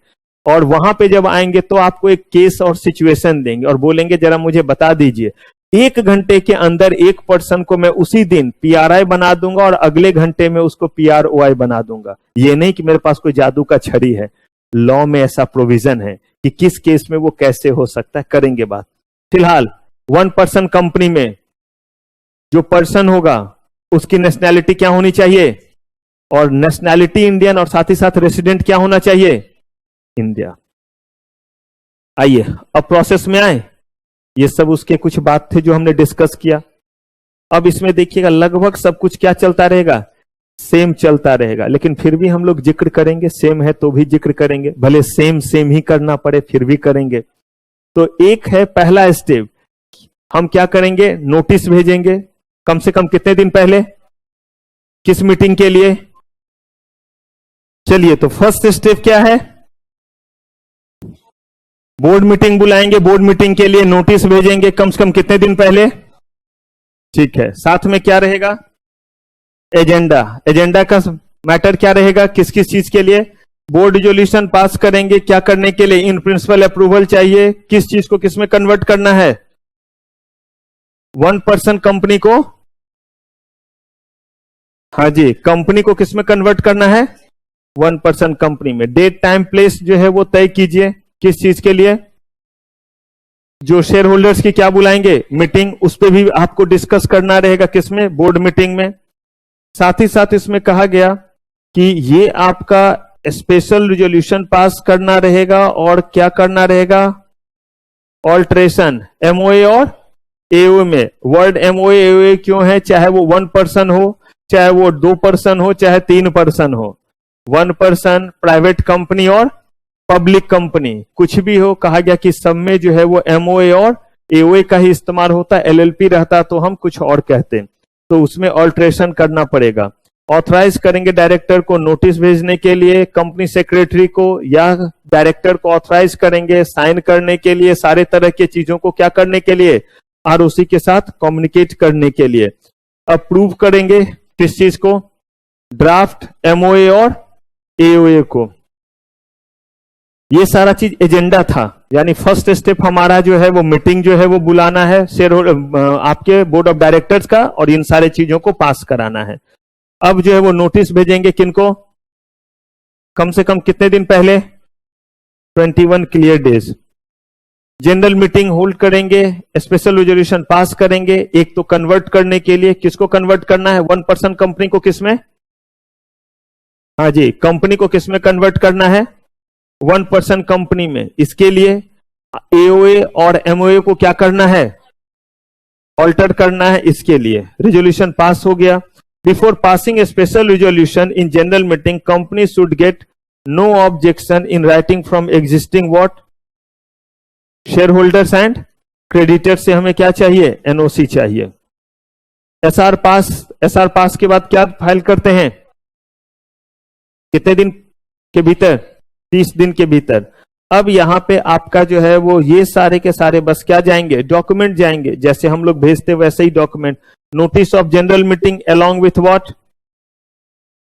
और वहां पे जब आएंगे तो आपको एक केस और सिचुएशन देंगे और बोलेंगे जरा मुझे बता दीजिए 1 घंटे के अंदर एक पर्सन को मैं उसी दिन PRI बना दूंगा और अगले घंटे में उसको PROI बना दूंगा। ये नहीं कि मेरे पास कोई जादू का छड़ी है, लॉ में ऐसा प्रोविजन है कि किस केस में वो कैसे हो सकता है। करेंगे बात। फिलहाल 1% कंपनी में जो पर्सन होगा उसकी नेशनैलिटी क्या होनी चाहिए? और नेशनैलिटी इंडियन और साथ ही साथ रेसिडेंट क्या होना चाहिए? इंडिया। आइए अब प्रोसेस में आए। ये सब उसके कुछ बात थे जो हमने डिस्कस किया। अब इसमें देखिएगा लगभग सब कुछ क्या चलता रहेगा? सेम चलता रहेगा, लेकिन फिर भी हम लोग जिक्र करेंगे। सेम है तो भी जिक्र करेंगे, भले सेम सेम ही करना पड़े फिर भी करेंगे। तो एक है पहला स्टेप, हम क्या करेंगे? नोटिस भेजेंगे कम से कम कितने दिन पहले, किस मीटिंग के लिए? चलिए, तो फर्स्ट स्टेप क्या है? बोर्ड मीटिंग बुलाएंगे। बोर्ड मीटिंग के लिए नोटिस भेजेंगे कम से कम कितने दिन पहले? ठीक है, साथ में क्या रहेगा? एजेंडा। एजेंडा का मैटर क्या रहेगा? किस किस चीज के लिए? बोर्ड रिजोल्यूशन पास करेंगे, क्या करने के लिए? इन प्रिंसिपल अप्रूवल चाहिए, किस चीज को किस में कन्वर्ट करना है? 1% कंपनी को, हाँ जी, कंपनी को किस में कन्वर्ट करना है? 1% कंपनी में। डेट टाइम प्लेस जो है वो तय कीजिए, किस चीज के लिए? जो शेयर होल्डर्स की क्या बुलाएंगे? मीटिंग, उस पर भी आपको डिस्कस करना रहेगा, किसमें? बोर्ड मीटिंग में। साथ ही साथ इसमें कहा गया कि ये आपका स्पेशल रिजोल्यूशन पास करना रहेगा और क्या करना रहेगा? ऑल्ट्रेशन, एमओए और एओए में। वर्ड एमओए एओए क्यों है? चाहे वो 1% हो, चाहे वो 2% हो, चाहे 3% हो। 1% प्राइवेट कंपनी और पब्लिक कंपनी, कुछ भी हो, कहा गया कि सब में जो है वो एमओए और एओए का ही इस्तेमाल होता है। एलएलपी रहता तो हम कुछ और कहते, तो उसमें ऑल्ट्रेशन करना पड़ेगा। ऑथराइज करेंगे डायरेक्टर को नोटिस भेजने के लिए, कंपनी सेक्रेटरी को या डायरेक्टर को ऑथराइज करेंगे साइन करने के लिए, सारे तरह के चीजों को क्या करने के लिए? आरओसी के साथ कम्युनिकेट करने के लिए। अप्रूव करेंगे किस चीज को? ड्राफ्ट, एमओए और एओए को। ये सारा चीज एजेंडा था, यानी फर्स्ट स्टेप हमारा जो है वो मीटिंग जो है वो बुलाना है शेयर आपके बोर्ड ऑफ डायरेक्टर्स का, और इन सारे चीजों को पास कराना है। अब जो है वो नोटिस भेजेंगे किनको? कम से कम कितने दिन पहले? 21 clear days. General meeting hold करेंगे, स्पेशल रिजोल्यूशन पास करेंगे। एक तो कन्वर्ट करने के लिए, किसको कन्वर्ट करना है? 1% कंपनी को किसमें? हाँ जी, कंपनी को किसमें कन्वर्ट करना है? 1% कंपनी में। इसके लिए एओए और एमओए को क्या करना है? ऑल्टर करना है। इसके लिए रिजोल्यूशन पास हो गया। Before passing a special resolution in general meeting, company should get no objection in writing from existing what? Shareholders and creditors से हमें क्या चाहिए? एनओसी चाहिए। एसआर पास, एसआर पास के बाद क्या फाइल करते हैं? कितने दिन के भीतर? 30 दिन के भीतर। अब यहां पे आपका जो है वो ये सारे के सारे बस क्या जाएंगे? डॉक्यूमेंट जाएंगे, जैसे हम लोग भेजते वैसे ही document. Notice of general meeting along with what?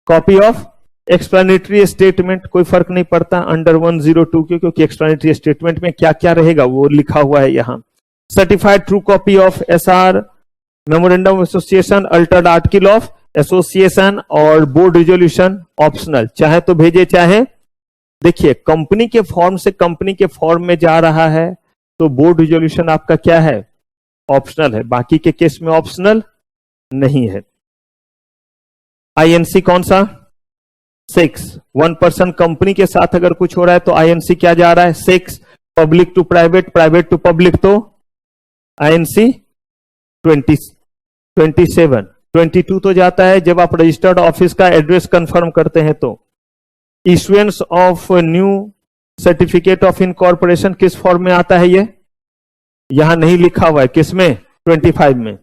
Copy of explanatory statement. कोई फर्क नहीं पड़ता अंडर 102 के, क्योंकि एक्सप्लेनेटरी स्टेटमेंट में क्या क्या रहेगा वो लिखा हुआ है यहां। Certified true copy of SR, memorandum of association, Altered article of association और बोर्ड रिजोल्यूशन ऑप्शनल। चाहे तो भेजे, चाहे, देखिए कंपनी के फॉर्म से कंपनी के फॉर्म में जा रहा है तो बोर्ड रिजोल्यूशन आपका क्या है? ऑप्शनल है। बाकी के केस में ऑप्शनल नहीं है। आईएनसी कौन सा? 6। 1% कंपनी के साथ अगर कुछ हो रहा है तो आईएनसी क्या जा रहा है? 6। Public to private, private to public तो आईएनसी 27। 22 तो जाता है जब आप रजिस्टर्ड ऑफिस का एड्रेस कंफर्म करते हैं तो। Issuance of new certificate of incorporation किस फॉर्म में आता है? ये यहां नहीं लिखा हुआ है, किसमें? 25 में।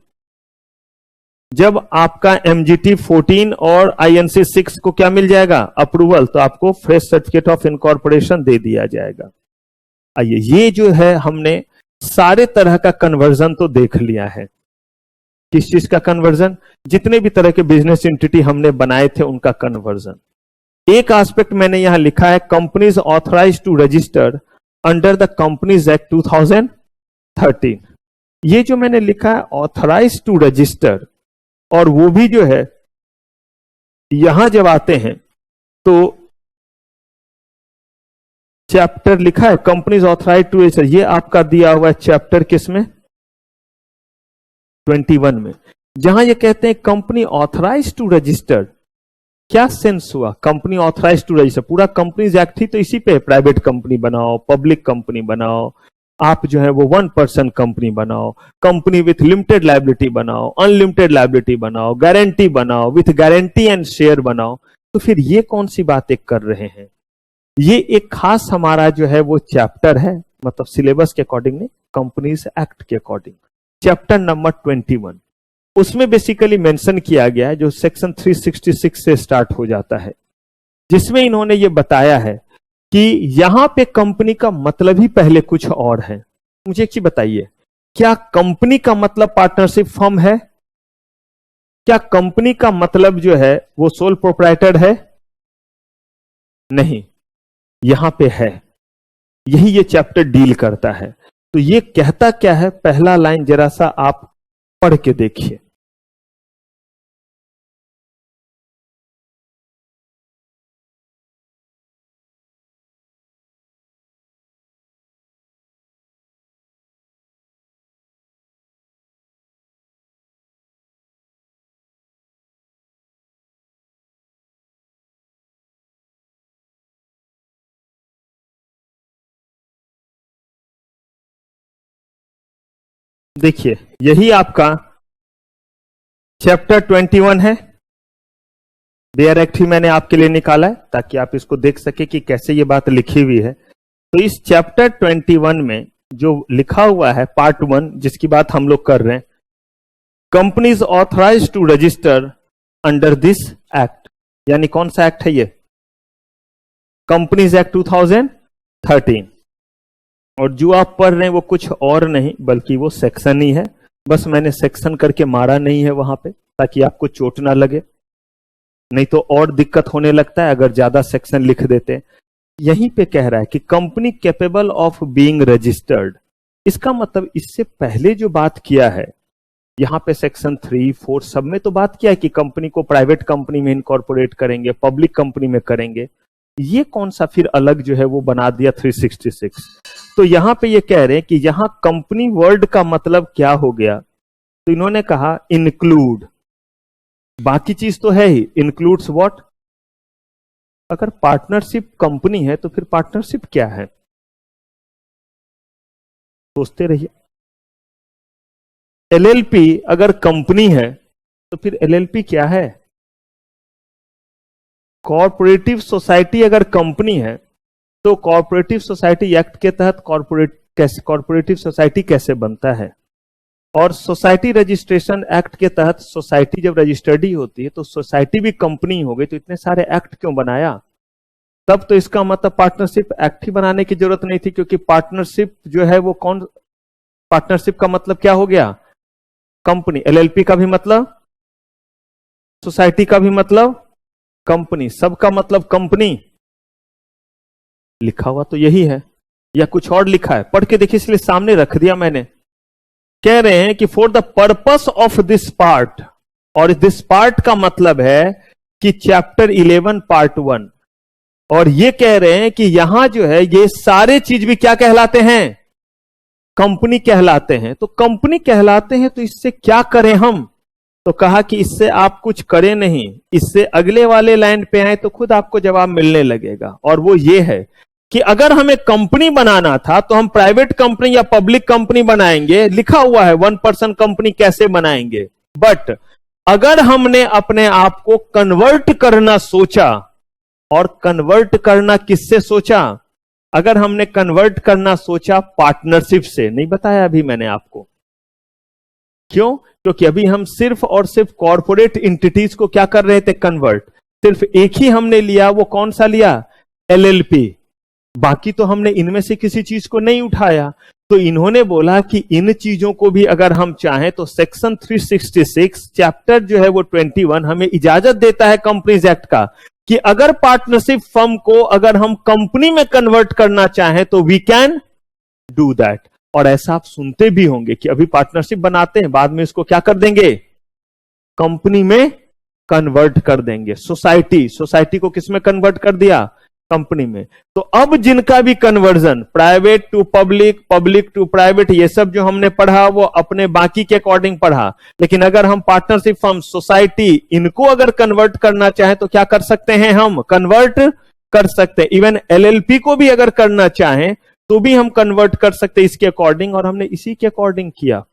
जब आपका एमजीटी 14 और आईएनसी 6 को क्या मिल जाएगा? अप्रूवल, तो आपको फ्रेश सर्टिफिकेट ऑफ इनकॉर्पोरेशन दे दिया जाएगा। आइए, ये जो है हमने सारे तरह का कन्वर्जन तो देख लिया है। किस चीज का कन्वर्जन? जितने भी तरह के बिजनेस एंटिटी हमने बनाए थे उनका कन्वर्जन। एक एस्पेक्ट मैंने यहां लिखा है, companies authorised to register under the companies act 2013। ये जो मैंने लिखा है ऑथराइज्ड टू रजिस्टर, और वो भी जो है यहां जब आते हैं तो चैप्टर लिखा है कंपनीज ऑथराइज्ड टू रजिस्टर, ये आपका दिया हुआ है चैप्टर किसमें? 21 में। जहां ये कहते हैं कंपनी ऑथराइज्ड टू रजिस्टर, क्या सेंस हुआ? कंपनी ऑथराइज टू रजिस्टर, पूरा कंपनीज एक्ट ही तो इसी पे, प्राइवेट कंपनी बनाओ, पब्लिक कंपनी बनाओ, आप जो है वो 1% कंपनी बनाओ, कंपनी विथ लिमिटेड लायबिलिटी बनाओ, अनलिमिटेड लायबिलिटी बनाओ, गारंटी बनाओ, विथ गारंटी एंड शेयर बनाओ। तो फिर ये कौन सी बातें कर रहे हैं? ये एक खास हमारा जो है वो चैप्टर है, मतलब सिलेबस के अकॉर्डिंग नहीं, कंपनीज एक्ट के अकॉर्डिंग, चैप्टर नंबर 21। उसमें बेसिकली मेंशन किया गया है, जो सेक्शन 366 से स्टार्ट हो जाता है, जिसमें इन्होंने ये बताया है कि यहां पे कंपनी का मतलब ही पहले कुछ और है। मुझे एक चीज बताइए, क्या कंपनी का मतलब पार्टनरशिप फर्म है? क्या कंपनी का मतलब जो है वो सोल प्रोप्राइटर है? नहीं, यहां पे है। यही ये चैप्टर डील करता है। तो ये कहता क्या है, पहला लाइन जरा सा आप पढ़ के देखिए। देखिए, यही आपका चैप्टर 21 है। बेयर एक्ट ही मैंने आपके लिए निकाला है ताकि आप इसको देख सके कि कैसे ये बात लिखी हुई है। तो इस चैप्टर 21 में जो लिखा हुआ है पार्ट 1, जिसकी बात हम लोग कर रहे हैं, companies authorise to register under this act, यानी कौन सा एक्ट है ये? Companies act 2013। और जो आप पढ़ रहे हैं वो कुछ और नहीं बल्कि वो सेक्शन ही है। बस मैंने सेक्शन करके मारा नहीं है वहां पे ताकि आपको चोट ना लगे, नहीं तो और दिक्कत होने लगता है अगर ज्यादा सेक्शन लिख देते। यहीं पे कह रहा है कि company capable of being registered. इसका मतलब इससे पहले जो बात किया है यहां पे सेक्शन 3, 4 सब में तो बात किया है कि कंपनी को प्राइवेट कंपनी में इनकॉर्पोरेट करेंगे, पब्लिक कंपनी में करेंगे। ये कौन सा फिर अलग जो है वो बना दिया 366। तो यहां पे ये कह रहे हैं कि यहां कंपनी वर्ड का मतलब क्या हो गया, तो इन्होंने कहा इंक्लूड। बाकी चीज तो है ही, इंक्लूड्स व्हाट? अगर पार्टनरशिप कंपनी है तो फिर पार्टनरशिप क्या है? सोचते रहिए। एलएलपी अगर कंपनी है तो फिर एलएलपी क्या है? कॉर्पोरेटिव सोसाइटी अगर कंपनी है तो कॉर्पोरेटिव सोसाइटी एक्ट के तहत कॉर्पोरेटिव सोसाइटी कैसे बनता है? और सोसाइटी रजिस्ट्रेशन एक्ट के तहत सोसाइटी जब रजिस्टर्ड ही होती है तो सोसाइटी भी कंपनी हो गई, तो इतने सारे एक्ट क्यों बनाया? तब तो इसका मतलब पार्टनरशिप एक्ट ही बनाने की जरूरत नहीं थी, क्योंकि पार्टनरशिप जो है वो कौन, पार्टनरशिप का मतलब क्या हो गया? कंपनी। एलएलपी का भी मतलब, सोसाइटी का भी मतलब कंपनी, सबका मतलब कंपनी। लिखा हुआ तो यही है या कुछ और लिखा है? पढ़ के देखिए, इसलिए सामने रख दिया मैंने। कह रहे हैं कि for the purpose of this part, और दिस पार्ट का मतलब है कि चैप्टर 11 पार्ट 1। और ये कह रहे हैं कि यहां जो है ये सारे चीज भी क्या कहलाते हैं? कंपनी कहलाते हैं। तो कंपनी कहलाते हैं तो इससे क्या करें हम? तो कहा कि इससे आप कुछ करें नहीं, इससे अगले वाले लाइन पे आए तो खुद आपको जवाब मिलने लगेगा। और वो ये है कि अगर हमें कंपनी बनाना था तो हम प्राइवेट कंपनी या पब्लिक कंपनी बनाएंगे, लिखा हुआ है 1 पर्सन कंपनी कैसे बनाएंगे। बट अगर हमने अपने आप को कन्वर्ट करना सोचा, और कन्वर्ट करना किससे सोचा? अगर हमने कन्वर्ट करना सोचा पार्टनरशिप से, नहीं बताया अभी मैंने आपको क्यों? क्योंकि अभी हम सिर्फ और सिर्फ कॉर्पोरेट एंटिटीज को क्या कर रहे थे? कन्वर्ट। सिर्फ एक ही हमने लिया, वो कौन सा लिया? एलएलपी। बाकी तो हमने इनमें से किसी चीज को नहीं उठाया। तो इन्होंने बोला कि इन चीजों को भी अगर हम चाहें तो सेक्शन 366 चैप्टर जो है वो 21 हमें इजाजत देता है कंपनीज एक्ट का कि अगर पार्टनरशिप फर्म को अगर हम कंपनी में कन्वर्ट करना चाहें तो वी कैन डू दैट। और ऐसा आप सुनते भी होंगे कि अभी पार्टनरशिप बनाते हैं, बाद में इसको क्या कर देंगे? कंपनी में कन्वर्ट कर देंगे। सोसाइटी को किस में कन्वर्ट कर दिया? कंपनी में। तो अब जिनका भी conversion private to public, public to private, ये सब जो हमने पढ़ा वो अपने बाकी के अकॉर्डिंग पढ़ा। लेकिन अगर हम पार्टनरशिप फर्म, सोसाइटी, इनको अगर कन्वर्ट करना चाहे तो क्या कर सकते हैं? हम कन्वर्ट कर सकते हैं। इवन एलएलपी को भी अगर करना चाहें तो भी हम कन्वर्ट कर सकते इसके अकॉर्डिंग, और हमने इसी के अकॉर्डिंग किया।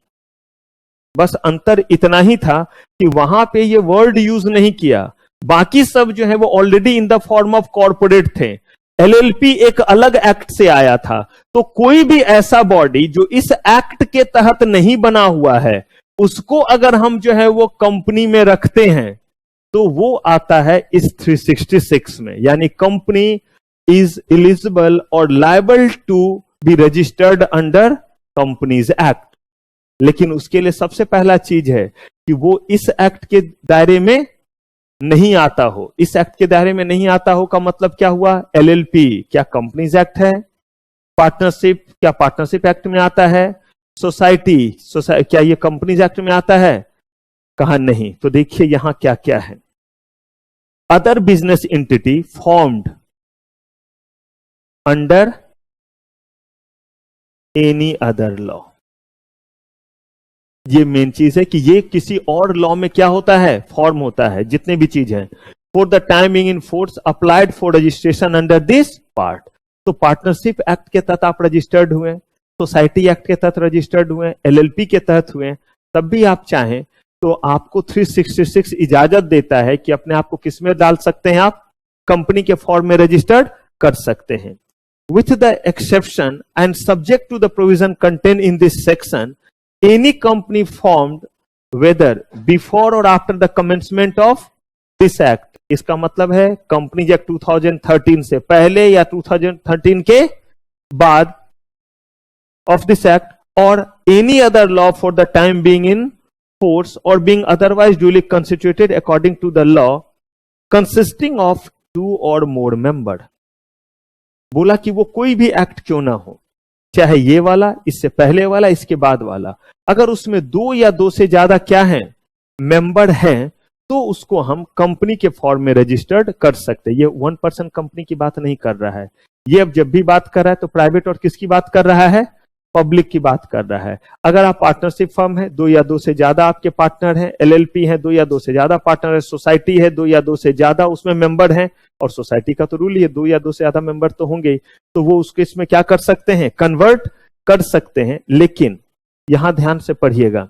बस अंतर इतना ही था कि वहां पे ये वर्ड यूज नहीं किया, बाकी सब जो है वो already in the form of corporate थे। एलएलपी एक अलग एक्ट से आया था। तो कोई भी ऐसा बॉडी जो इस एक्ट के तहत नहीं बना हुआ है, उसको अगर हम जो है वो कंपनी में रखते हैं तो वो आता है इस 366 में। यानी company is eligible or liable to be registered under Companies Act। लेकिन उसके लिए सबसे पहला चीज है कि वो इस एक्ट के दायरे में नहीं आता हो। इस एक्ट के दायरे में नहीं आता हो का मतलब क्या हुआ? एलएलपी क्या कंपनीज एक्ट है? पार्टनरशिप क्या पार्टनरशिप एक्ट में आता है? सोसाइटी क्या ये कंपनीज एक्ट में आता है? कहा नहीं। तो देखिए यहां क्या क्या है। Other business entity formed under any other law, ये मेन चीज है कि ये किसी और लॉ में क्या होता है? फॉर्म होता है। जितने भी चीज हैं for the timing in force applied for registration under this part. तो पार्टनरशिप एक्ट के तहत आप रजिस्टर्ड हुए, सोसाइटी एक्ट के तहत रजिस्टर्ड हुए, एलएलपी के तहत हुए, तब भी आप चाहें तो आपको 366 इजाजत देता है कि अपने आप को किसमें डाल सकते हैं? आप कंपनी के फॉर्म में रजिस्टर्ड कर सकते हैं। With the exception and subject to the provision contain in this section, any company formed whether before or after the commencement of this act, इसका मतलब है कंपनी एक्ट 2013 से पहले या 2013 के बाद ऑफ दिस एक्ट, और any other law for the time being in force or being otherwise duly constituted according to the law consisting of 2 or more member। बोला कि वो कोई भी एक्ट क्यों ना हो, चाहे ये वाला, इससे पहले वाला, इसके बाद वाला, अगर उसमें 2 या 2 से ज्यादा क्या है? मेंबर हैं, तो उसको हम कंपनी के फॉर्म में रजिस्टर्ड कर सकते हैं। ये 1% कंपनी की बात नहीं कर रहा है। ये अब जब भी बात कर रहा है तो प्राइवेट और किसकी बात कर रहा है? पब्लिक की बात कर रहा है। अगर आप पार्टनरशिप फर्म है, 2 या 2 से ज्यादा आपके पार्टनर हैं, एलएलपी है, 2 या 2 से ज्यादा पार्टनर है, सोसाइटी है, 2 या 2 से ज्यादा उसमें मेंबर हैं, और सोसाइटी का तो रूल ही है 2 या 2 से ज्यादा मेंबर तो होंगे, तो वो उसके इसमें क्या कर सकते हैं? कन्वर्ट कर सकते हैं। लेकिन यहां ध्यान से पढ़िएगा,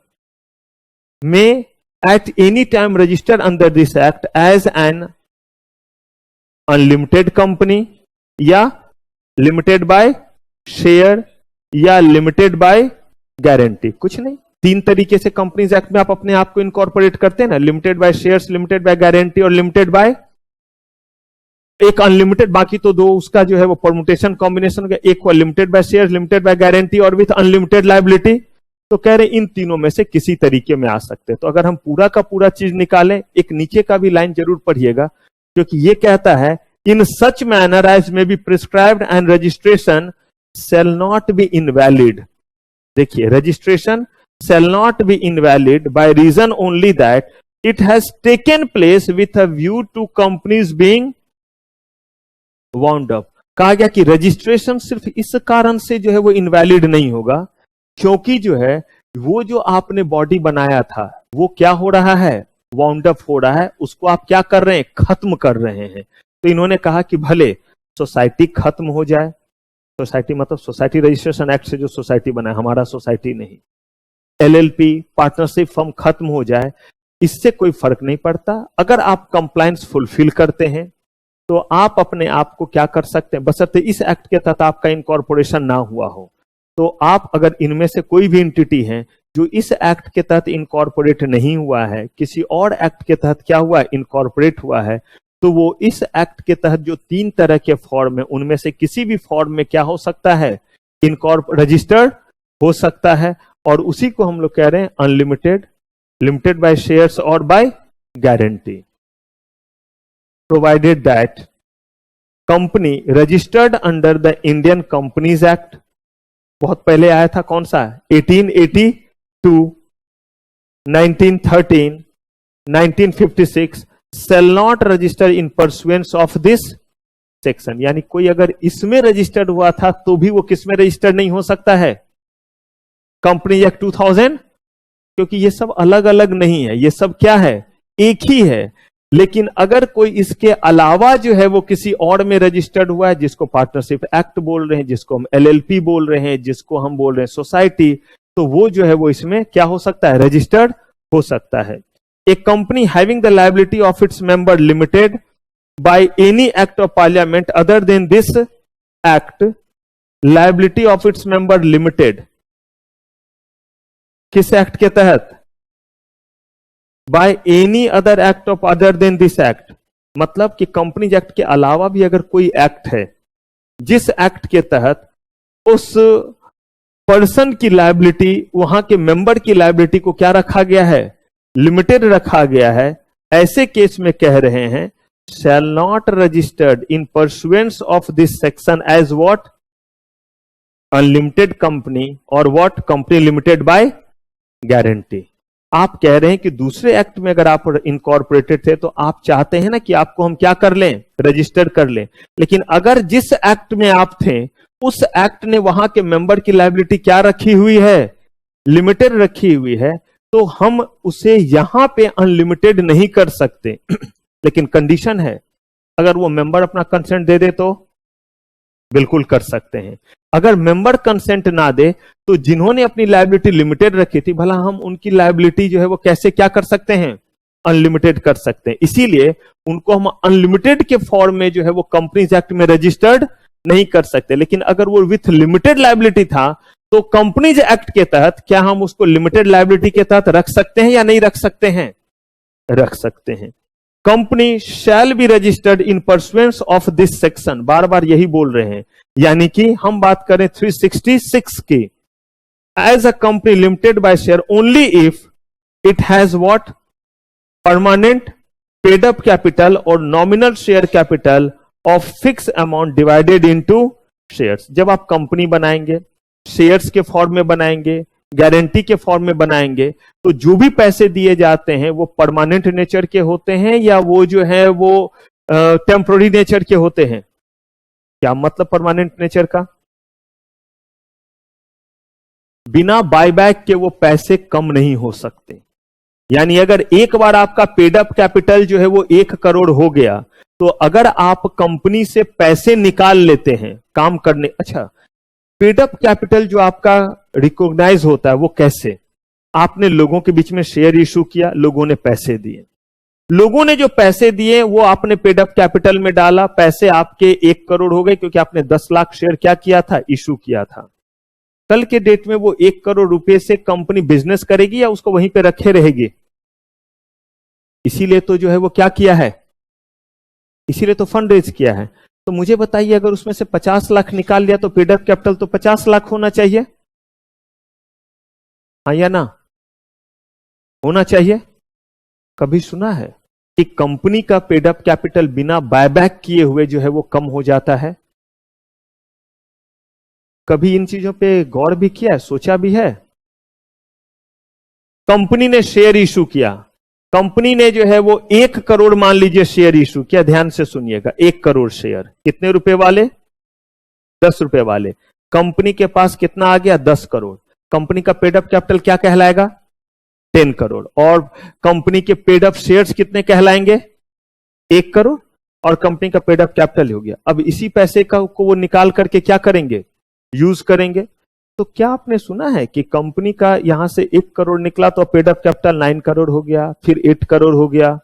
may at any time register under this act as an unlimited company या लिमिटेड बाय शेयर या लिमिटेड बाय गारंटी। कुछ नहीं, 3 तरीके से कंपनीज एक्ट में आप अपने आप को इनकॉर्पोरेट करते हैं ना, limited by shares, limited by guarantee और लिमिटेड बाय एक अनलिमिटेड। बाकी तो 2 उसका जो है वो परमुटेशन कॉम्बिनेशन का, एक हुआ limited by shares, limited by guarantee और विथ अनलिमिटेड लायबिलिटी। तो कह रहे इन तीनों में से किसी तरीके में आ सकते हैं। तो अगर हम पूरा का पूरा चीज निकालें, एक नीचे का भी लाइन जरूर पढ़िएगा, क्योंकि ये कहता है इन सच मैनर एज में be prescribed and registration shall not be invalid। देखिए, registration shall not be invalid by reason only that it has taken place with a view to companies being wound up। कहा गया कि registration सिर्फ इस कारण से जो है वो इनवैलिड नहीं होगा, क्योंकि जो है वो जो आपने बॉडी बनाया था वो क्या हो रहा है? वाउंड अप हो रहा है। उसको आप क्या कर रहे हैं? खत्म कर रहे हैं। तो इन्होंने कहा कि भले सोसाइटी खत्म हो जाए, सोसाइटी मतलब सोसाइटी रजिस्ट्रेशन एक्ट से जो सोसाइटी बना है, हमारा सोसाइटी नहीं, एलएलपी पार्टनरशिप फर्म खत्म हो जाए, इससे कोई फर्क नहीं पड़ता। अगर आप कंप्लायंस फुलफिल करते हैं तो आप अपने आप को क्या कर सकते हैं, बशर्ते इस एक्ट के तहत आपका इनकॉर्पोरेशन ना हुआ हो। तो आप अगर इनमें से कोई भी एंटिटी है जो इस एक्ट के तहत इनकॉर्पोरेट नहीं हुआ है, किसी और एक्ट के तहत क्या हुआ है? इनकॉर्पोरेट हुआ है, तो वो इस एक्ट के तहत जो 3 तरह के फॉर्म है उनमें से किसी भी फॉर्म में क्या हो सकता है? रजिस्टर्ड हो सकता है। और उसी को हम लोग कह रहे हैं अनलिमिटेड, लिमिटेड बाय शेयर्स और by guarantee. Provided that company registered under the Indian companies act, बहुत पहले आया था, कौन सा? 1882, 1913, 1956 shall not register in pursuance of this section। यानी कोई अगर इसमें रजिस्टर्ड हुआ था तो भी वो किसमें रजिस्टर्ड नहीं हो सकता है? कंपनी एक्ट 2000, क्योंकि ये सब अलग अलग नहीं है, ये सब क्या है? एक ही है। लेकिन अगर कोई इसके अलावा जो है वो किसी और में रजिस्टर्ड हुआ है, जिसको पार्टनरशिप एक्ट बोल रहे हैं, जिसको हम एलएलपी बोल रहे हैं, जिसको हम बोल रहे हैं सोसाइटी, तो वो जो है वो इसमें क्या हो सकता है? रजिस्टर्ड हो सकता है। A company having the liability of its member limited by any act of parliament other than this act, liability of its member limited किस एक्ट के तहत? by any other act of other than this act, मतलब कि company act के अलावा भी अगर कोई एक्ट है जिस एक्ट के तहत उस पर्सन की लायबिलिटी, वहां के मेंबर की लायबिलिटी को क्या रखा गया है? लिमिटेड रखा गया है। ऐसे केस में कह रहे हैं shall not registered in pursuance of this section as what? Unlimited company or what? Company limited by guarantee। आप कह रहे हैं कि दूसरे एक्ट में अगर आप इनकॉर्पोरेटेड थे तो आप चाहते हैं ना कि आपको हम क्या कर लें? रजिस्टर कर लें। लेकिन अगर जिस एक्ट में आप थे उस एक्ट ने वहां के मेंबर की लायबिलिटी क्या रखी हुई है? लिमिटेड रखी हुई है, तो हम उसे यहां पे अनलिमिटेड नहीं कर सकते। लेकिन कंडीशन है, अगर वो मेंबर अपना कंसेंट दे दे तो बिल्कुल कर सकते हैं। अगर मेंबर कंसेंट ना दे तो जिन्होंने अपनी लायबिलिटी लिमिटेड रखी थी, भला हम उनकी लायबिलिटी जो है वो कैसे क्या कर सकते हैं? अनलिमिटेड कर सकते हैं। इसीलिए उनको हम अनलिमिटेड के फॉर्म में जो है वो कंपनीज एक्ट में रजिस्टर्ड नहीं कर सकते। लेकिन अगर वो विथ लिमिटेड लायबिलिटी था तो कंपनीज एक्ट के तहत क्या हम उसको लिमिटेड लायबिलिटी के तहत रख सकते हैं या नहीं रख सकते हैं? रख सकते हैं। Company shall be registered in pursuance of this section, बार बार यही बोल रहे हैं। यानी कि हम बात करें 366 की, as a company limited by share only if it has what? Permanent paid up capital or nominal share capital of fix amount divided into shares. जब आप कंपनी बनाएंगे, शेयर्स के फॉर्म में बनाएंगे, गारंटी के फॉर्म में बनाएंगे, तो जो भी पैसे दिए जाते हैं वो परमानेंट नेचर के होते हैं या वो जो है वो टेम्पोररी नेचर के होते हैं? क्या मतलब परमानेंट नेचर का? बिना बायबैक के वो पैसे कम नहीं हो सकते। यानी अगर एक बार आपका पेड अप कैपिटल जो है वो 1 करोड़ हो गया, तो अगर आप कंपनी से पैसे निकाल लेते हैं काम करने, अच्छा, पेड अप कैपिटल जो आपका रिकॉग्नाइज होता है वो कैसे? आपने लोगों के बीच में शेयर इशू किया, लोगों ने पैसे दिए, लोगों ने जो पैसे दिए वो आपने पेड अप कैपिटल में डाला, पैसे आपके 1 करोड़ हो गए क्योंकि आपने 10 लाख शेयर क्या किया था? इशू किया था। कल के डेट में वो 1 करोड़ रुपए से कंपनी बिजनेस करेगी या उसको वहीं पे रखे रहेगी? इसीलिए तो जो है वो क्या किया है? इसीलिए तो फंड रेज किया है। तो मुझे बताइए, अगर उसमें से 50 लाख निकाल लिया तो पेड अप कैपिटल तो 50 लाख होना चाहिए, हाँ या ना? होना चाहिए। कभी सुना है कि कंपनी का पेड अप कैपिटल बिना बायबैक किए हुए जो है वो कम हो जाता है? कभी इन चीजों पे गौर भी किया है, सोचा भी है? कंपनी ने शेयर इशू किया, कंपनी ने जो है वो 1 करोड़ मान लीजिए शेयर इशू किया, ध्यान से सुनिएगा, 1 करोड़ शेयर कितने रुपए वाले? 10 रुपए वाले। कंपनी के पास कितना आ गया? 10 करोड़। कंपनी का पेड अप कैपिटल क्या कहलाएगा? 10 करोड़। और कंपनी के पेड अप शेयर्स कितने कहलाएंगे? 1 करोड़। और कंपनी का पेड अप कैपिटल हो गया। अब इसी पैसे का को वो निकाल करके क्या करेंगे? यूज करेंगे। तो क्या आपने सुना है कि कंपनी का यहां से 1 करोड़ निकला तो पेड अप कैपिटल 9 करोड़ हो गया, फिर 8 करोड़ हो गया?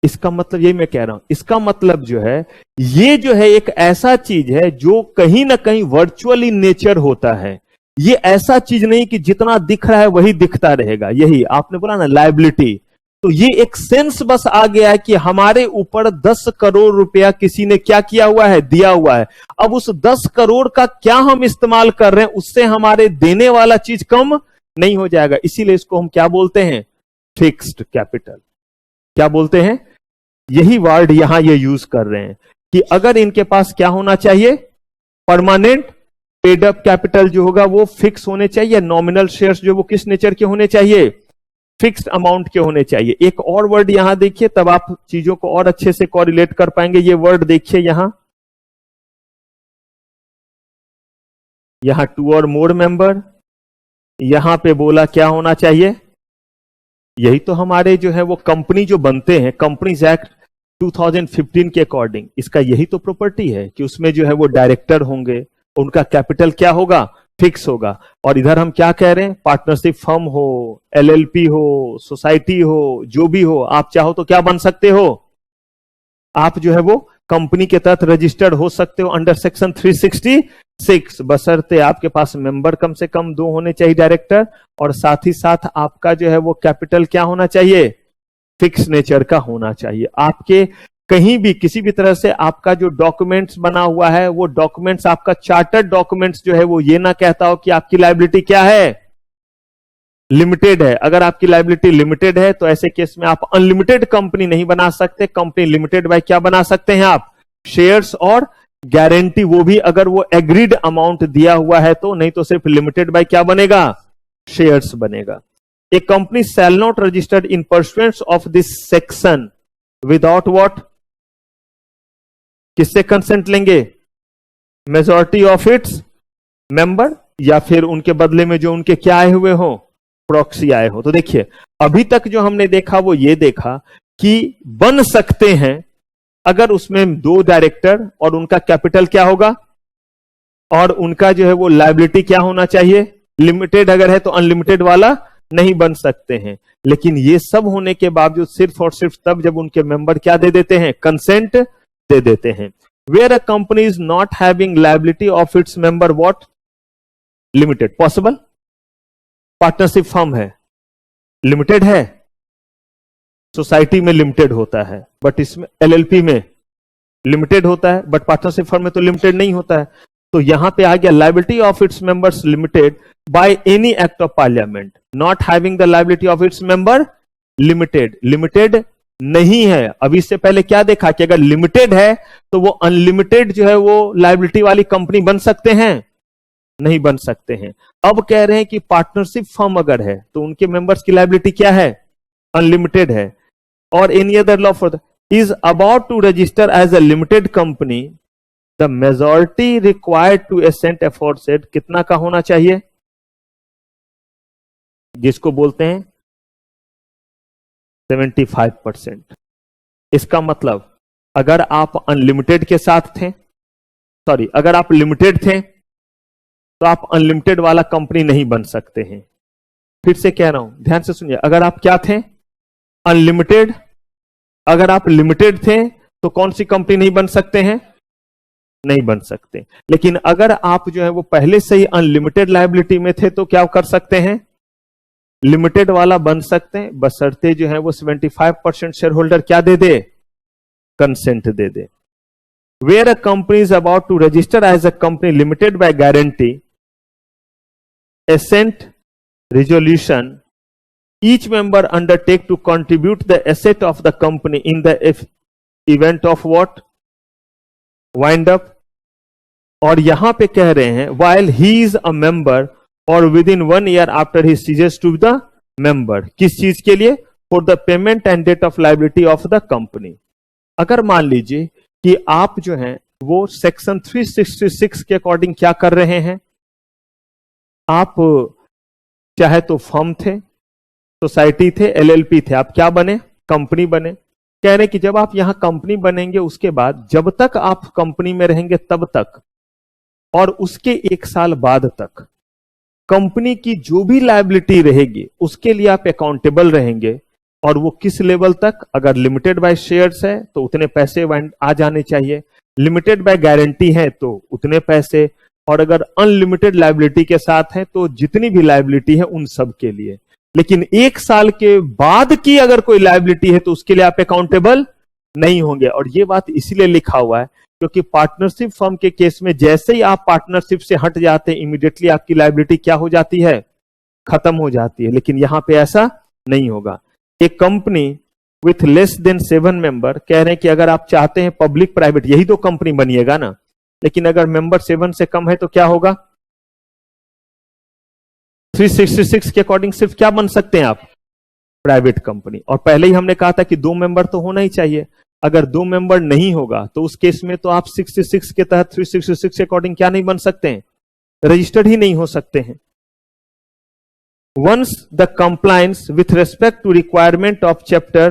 इसका मतलब, यही मैं कह रहा हूं, इसका मतलब जो है ये जो है एक ऐसा चीज है जो कहीं ना कहीं वर्चुअल इन नेचर होता है। ये ऐसा चीज नहीं कि जितना दिख रहा है वही दिखता रहेगा। यही आपने बोला ना लायबिलिटी, तो ये एक सेंस बस आ गया है कि हमारे ऊपर 10 करोड़ रुपया किसी ने क्या किया हुआ है? दिया हुआ है। अब उस 10 करोड़ का क्या हम इस्तेमाल कर रहे हैं, उससे हमारे देने वाला चीज कम नहीं हो जाएगा। इसीलिए इसको हम क्या बोलते हैं? Fixed capital. क्या बोलते हैं? यही वर्ड यहां ये यूज कर रहे हैं कि अगर इनके पास क्या होना चाहिए? परमानेंट पेड अप कैपिटल जो होगा वो फिक्स होने चाहिए। नॉमिनल शेयर्स जो वो किस नेचर के होने चाहिए? फिक्स्ड अमाउंट के होने चाहिए। एक और वर्ड यहां देखिए, तब आप चीजों को और अच्छे से कोरिलेट कर पाएंगे। ये वर्ड देखिए यहां 2 और मोर मेंबर, यहां पे बोला क्या होना चाहिए? यही तो हमारे जो है वो कंपनी जो बनते हैं, कंपनीज एक्ट 2015 के अकॉर्डिंग, इसका यही तो प्रॉपर्टी है कि उसमें जो है वो डायरेक्टर होंगे, उनका कैपिटल क्या होगा? फिक्स होगा। और इधर हम क्या कह रहे हैं? पार्टनरशिप फर्म हो, एलएलपी हो, सोसाइटी हो, जो भी हो, आप चाहो तो क्या बन सकते हो? आप जो है वो कंपनी के तहत रजिस्टर्ड हो सकते हो अंडर सेक्शन 366, बशर्ते आपके पास मेंबर कम से कम 2 होने चाहिए डायरेक्टर, और साथ ही साथ आपका जो है वो कैपिटल क्या होना चाहिए? फिक्स नेचर का होना चाहिए। आपके कहीं भी किसी भी तरह से आपका जो डॉक्यूमेंट्स बना हुआ है वो डॉक्यूमेंट्स आपका चार्टर्ड डॉक्यूमेंट्स जो है वो ये ना कहता हो कि आपकी लायबिलिटी क्या है, लिमिटेड है। अगर आपकी लायबिलिटी लिमिटेड है तो ऐसे केस में आप अनलिमिटेड कंपनी नहीं बना सकते। कंपनी लिमिटेड बाय क्या बना सकते हैं आप, शेयर्स और गारंटी, वो भी अगर वो एग्रीड अमाउंट दिया हुआ है तो, नहीं तो सिर्फ लिमिटेड बाय क्या बनेगा, शेयर्स बनेगा। A company shall not registered in pursuance of this section without what, किससे कंसेंट लेंगे, मेजॉरिटी ऑफ इट्स मेंबर, या फिर उनके बदले में जो उनके क्या आए हुए हो, प्रॉक्सी आए हो। तो देखिए अभी तक जो हमने देखा वो ये देखा कि बन सकते हैं अगर उसमें 2 डायरेक्टर और उनका कैपिटल क्या होगा, और उनका जो है वो लायबिलिटी क्या होना चाहिए, लिमिटेड अगर है तो अनलिमिटेड वाला नहीं बन सकते हैं। लेकिन ये सब होने के बावजूद सिर्फ और सिर्फ तब जब उनके मेंबर क्या दे देते हैं, कंसेंट दे देते हैं। Where a company is not having liability of its member what, limited, possible. Partnership firm है, लिमिटेड है, सोसाइटी में लिमिटेड होता है, बट इसमें एलएलपी में लिमिटेड होता है, बट पार्टनरशिप फर्म में तो लिमिटेड नहीं होता है। तो यहां पे आ गया liability of its members limited by any act of parliament, not having the liability of its member limited, limited नहीं है। अभी इससे पहले क्या देखा कि अगर लिमिटेड है तो वो अनलिमिटेड जो है वो लायबिलिटी वाली कंपनी बन सकते हैं, नहीं बन सकते हैं। अब कह रहे हैं कि पार्टनरशिप फर्म अगर है तो उनके मेंबर्स की लायबिलिटी क्या है, अनलिमिटेड है। और any other law for is about to register as a limited company, the majority required to assent aforesaid कितना का होना चाहिए, जिसको बोलते हैं 75%। इसका मतलब अगर आप अनलिमिटेड के साथ थे, सॉरी अगर आप लिमिटेड थे तो आप अनलिमिटेड वाला कंपनी नहीं बन सकते हैं। फिर से कह रहा हूं, ध्यान से सुनिए, अगर आप क्या थे, अनलिमिटेड, अगर आप लिमिटेड थे तो कौन सी कंपनी नहीं बन सकते हैं, नहीं बन सकते। लेकिन अगर आप जो है वो पहले से ही अनलिमिटेड लायबिलिटी में थे तो क्या कर सकते हैं, लिमिटेड वाला बन सकते हैं, बशर्ते जो है वो 75% शेयर होल्डर क्या दे दे, कंसेंट दे दे। Where a company is about to register as a company limited by guarantee, assent resolution, each member undertake to contribute the asset of the company in the event of what, wind up। और यहां पे कह रहे हैं while he is a member or within 1 year after he ceases to be the member, किस चीज के लिए, for the payment and date of liability of the company। अगर मान लीजिए कि आप जो हैं वो सेक्शन 366 के अकॉर्डिंग क्या कर रहे हैं, आप चाहे तो फर्म थे, सोसाइटी थे, एलएलपी थे, आप क्या बने, कंपनी बने। कह रहे कि जब आप यहां कंपनी बनेंगे उसके बाद जब तक आप कंपनी में रहेंगे तब तक और उसके 1 साल बाद तक कंपनी की जो भी लायबिलिटी रहेगी उसके लिए आप अकाउंटेबल रहेंगे। और वो किस लेवल तक, अगर लिमिटेड बाय शेयर्स है तो उतने पैसे आ जाने चाहिए, लिमिटेड बाय गारंटी है तो उतने पैसे, और अगर अनलिमिटेड लायबिलिटी के साथ है तो जितनी भी लायबिलिटी है उन सब के लिए। लेकिन 1 साल के बाद की अगर कोई लायबिलिटी है तो उसके लिए आप अकाउंटेबल नहीं होंगे। और ये बात इसीलिए लिखा हुआ है क्योंकि पार्टनरशिप फर्म के केस में जैसे ही आप पार्टनरशिप से हट जाते हैं इमीडिएटली आपकी लायबिलिटी क्या हो जाती है, खत्म हो जाती है। लेकिन यहां पे ऐसा नहीं होगा। एक company with less than 7 member, कह रहे हैं कि अगर आप चाहते हैं पब्लिक प्राइवेट, यही तो कंपनी बनिएगा ना, लेकिन अगर मेंबर 7 से कम है तो क्या होगा, 366 के अकॉर्डिंग सिर्फ क्या बन सकते हैं आप, प्राइवेट कंपनी। और पहले ही हमने कहा था कि 2 मेंबर तो होना ही चाहिए। अगर 2 मेंबर नहीं होगा तो उस केस में तो आप 66 के तहत 366 के अकॉर्डिंग क्या नहीं बन सकते हैं, रजिस्टर्ड ही नहीं हो सकते हैं। Once the compliance with respect to requirement of chapter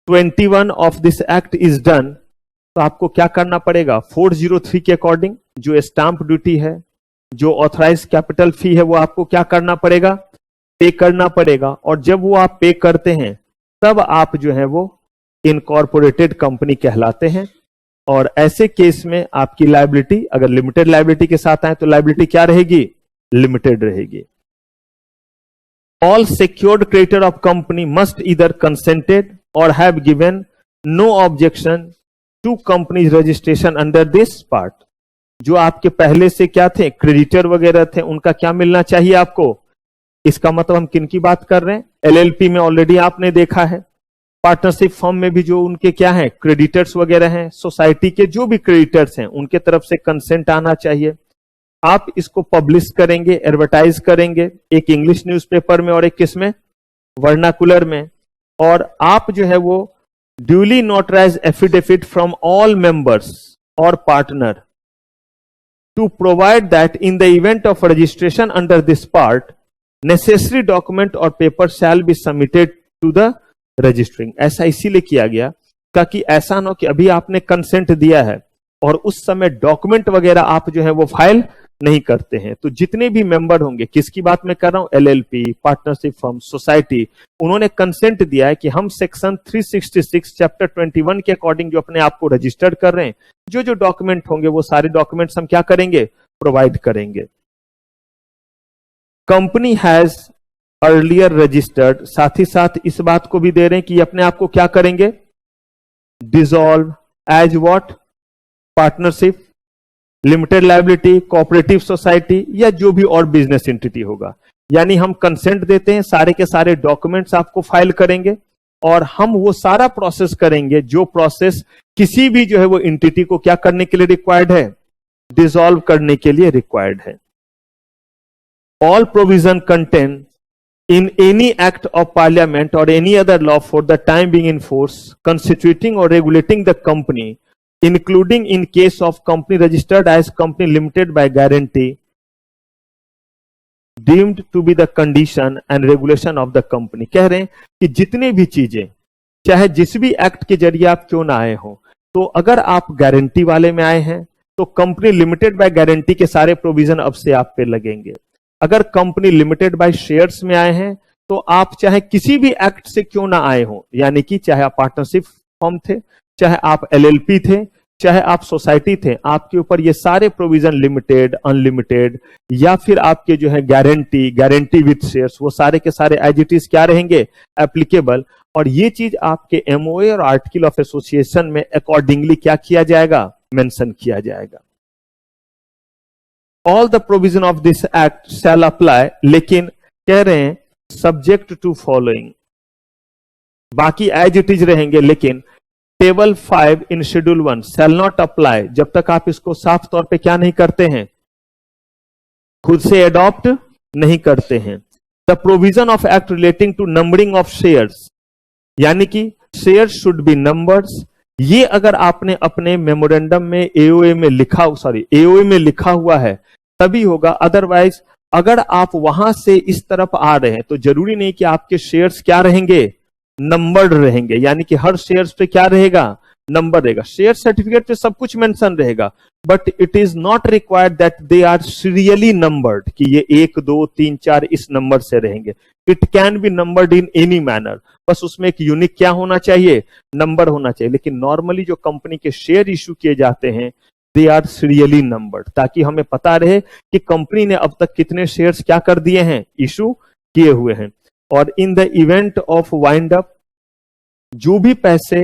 21 of this act is done, तो आपको क्या करना पड़ेगा, 403 के अकॉर्डिंग जो स्टाम्प ड्यूटी है, जो ऑथराइज कैपिटल फी है, वो आपको क्या करना पड़ेगा, पे करना पड़ेगा। और जब वो आप पे करते हैं तब आप जो है वो इनकॉर्पोरेटेड कंपनी कहलाते हैं। और ऐसे केस में आपकी लायबिलिटी अगर लिमिटेड लायबिलिटी के साथ आए तो लायबिलिटी क्या रहेगी, लिमिटेड रहेगी। All secured creditor of company must either consented or have given no objection to company registration under this part. जो आपके पहले से क्या थे, क्रेडिटर वगैरह थे, उनका क्या मिलना चाहिए आपको। इसका मतलब हम किन की बात कर रहे हैं, एलएलपी में ऑलरेडी आपने देखा है, पार्टनरशिप फर्म में भी जो उनके क्या है क्रेडिटर्स वगैरह हैं, सोसाइटी के जो भी क्रेडिटर्स हैं उनके तरफ से कंसेंट आना चाहिए। आप इसको पब्लिश करेंगे, एडवर्टाइज करेंगे, एक इंग्लिश न्यूज़पेपर में और एक किसमें, वर्नाकुलर में। और आप जो है वो duly notarise affidavit from all members or partner to provide that in the event of registration under this part necessary document or paper shall be submitted to the registering. ऐसा इसीलिए किया गया ताकि ऐसा ना हो कि अभी आपने कंसेंट दिया है और उस समय डॉक्यूमेंट वगैरह आप जो है वो फाइल नहीं करते हैं। तो जितने भी मेंबर होंगे, किसकी बात मैं कर रहा हूं, एलएलपी, पार्टनरशिप फर्म, सोसाइटी, उन्होंने कंसेंट दिया है कि हम सेक्शन 366 चैप्टर 21 के अकॉर्डिंग जो अपने आप को रजिस्टर्ड कर रहे हैं, जो जो डॉक्यूमेंट होंगे वो सारे डॉक्यूमेंट्स हम क्या करेंगे, प्रोवाइड करेंगे। कंपनी हैज अर्लियर रजिस्टर्ड, साथ ही साथ इस बात को भी दे रहे हैं कि अपने आप को क्या करेंगे, dissolve as what, partnership, limited liability, cooperative society या जो भी और बिजनेस एंटिटी होगा। यानी हम कंसेंट देते हैं, सारे के सारे डॉक्यूमेंट्स आपको फाइल करेंगे और हम वो सारा प्रोसेस करेंगे जो प्रोसेस किसी भी जो है वो एंटिटी को क्या करने के लिए रिक्वायर्ड है, डिसॉल्व करने के लिए रिक्वायर्ड है। All provision contain in any act of parliament or any other law for the time being in force constituting or regulating the company, including in case of company registered as company limited by guarantee, deemed to be the condition and regulation of the company। कह रहे हैं कि जितने भी चीजें, चाहे जिस भी एक्ट के जरिए आप क्यों ना आए हो, तो अगर आप गारंटी वाले में आए हैं तो कंपनी लिमिटेड बाय गारंटी के सारे प्रोविजन अब से आप पे लगेंगे। अगर कंपनी लिमिटेड बाय शेयर्स में आए हैं तो आप चाहे किसी भी एक्ट से क्यों ना आए हो, यानी कि चाहे आप पार्टनरशिप फर्म थे, चाहे आप एलएलपी थे, चाहे आप सोसाइटी थे, आपके ऊपर ये सारे प्रोविजन लिमिटेड, अनलिमिटेड या फिर आपके जो है गारंटी, गारंटी विद शेयर्स, वो सारे के सारे एज इट इज क्या रहेंगे, एप्लीकेबल। और ये चीज आपके एमओए और आर्टिकल ऑफ एसोसिएशन में अकॉर्डिंगली क्या किया जाएगा, मेंशन किया जाएगा। All the provision of this act shall apply, लेकिन कह रहे हैं सब्जेक्ट टू फॉलोइंग, बाकी एज इट इज रहेंगे, लेकिन table 5 in schedule 1 shall not apply जब तक आप इसको साफ तौर पे क्या नहीं करते हैं, खुद से एडॉप्ट नहीं करते हैं। The provision of act relating to numbering of shares, यानी कि शेयर्स शुड बी नंबर्स, ये अगर आपने अपने मेमोरेंडम में एओए में लिखा हुआ है तभी होगा। अदरवाइज अगर आप वहां से इस तरफ आ रहे हैं तो जरूरी नहीं कि आपके शेयर्स क्या रहेंगे, नंबर्ड रहेंगे, यानी कि हर शेयर्स पे क्या रहेगा, नंबर रहेगा। शेयर सर्टिफिकेट पे सब कुछ मेंशन रहेगा, but it is not required that they are serially numbered, कि ये 1 2 3 4 इस नंबर से रहेंगे। It can B numbered in any manner, बस उसमें एक यूनिक क्या होना चाहिए, नंबर होना चाहिए। लेकिन नॉर्मली जो कंपनी के शेयर इश्यू किए जाते हैं दे आर सीरियली नंबर्ड, ताकि हमें पता रहे कि कंपनी ने अब तक कितने शेयर्स क्या कर दिए हैं, इशू किए हुए हैं। और इन the event of wind up, जो भी पैसे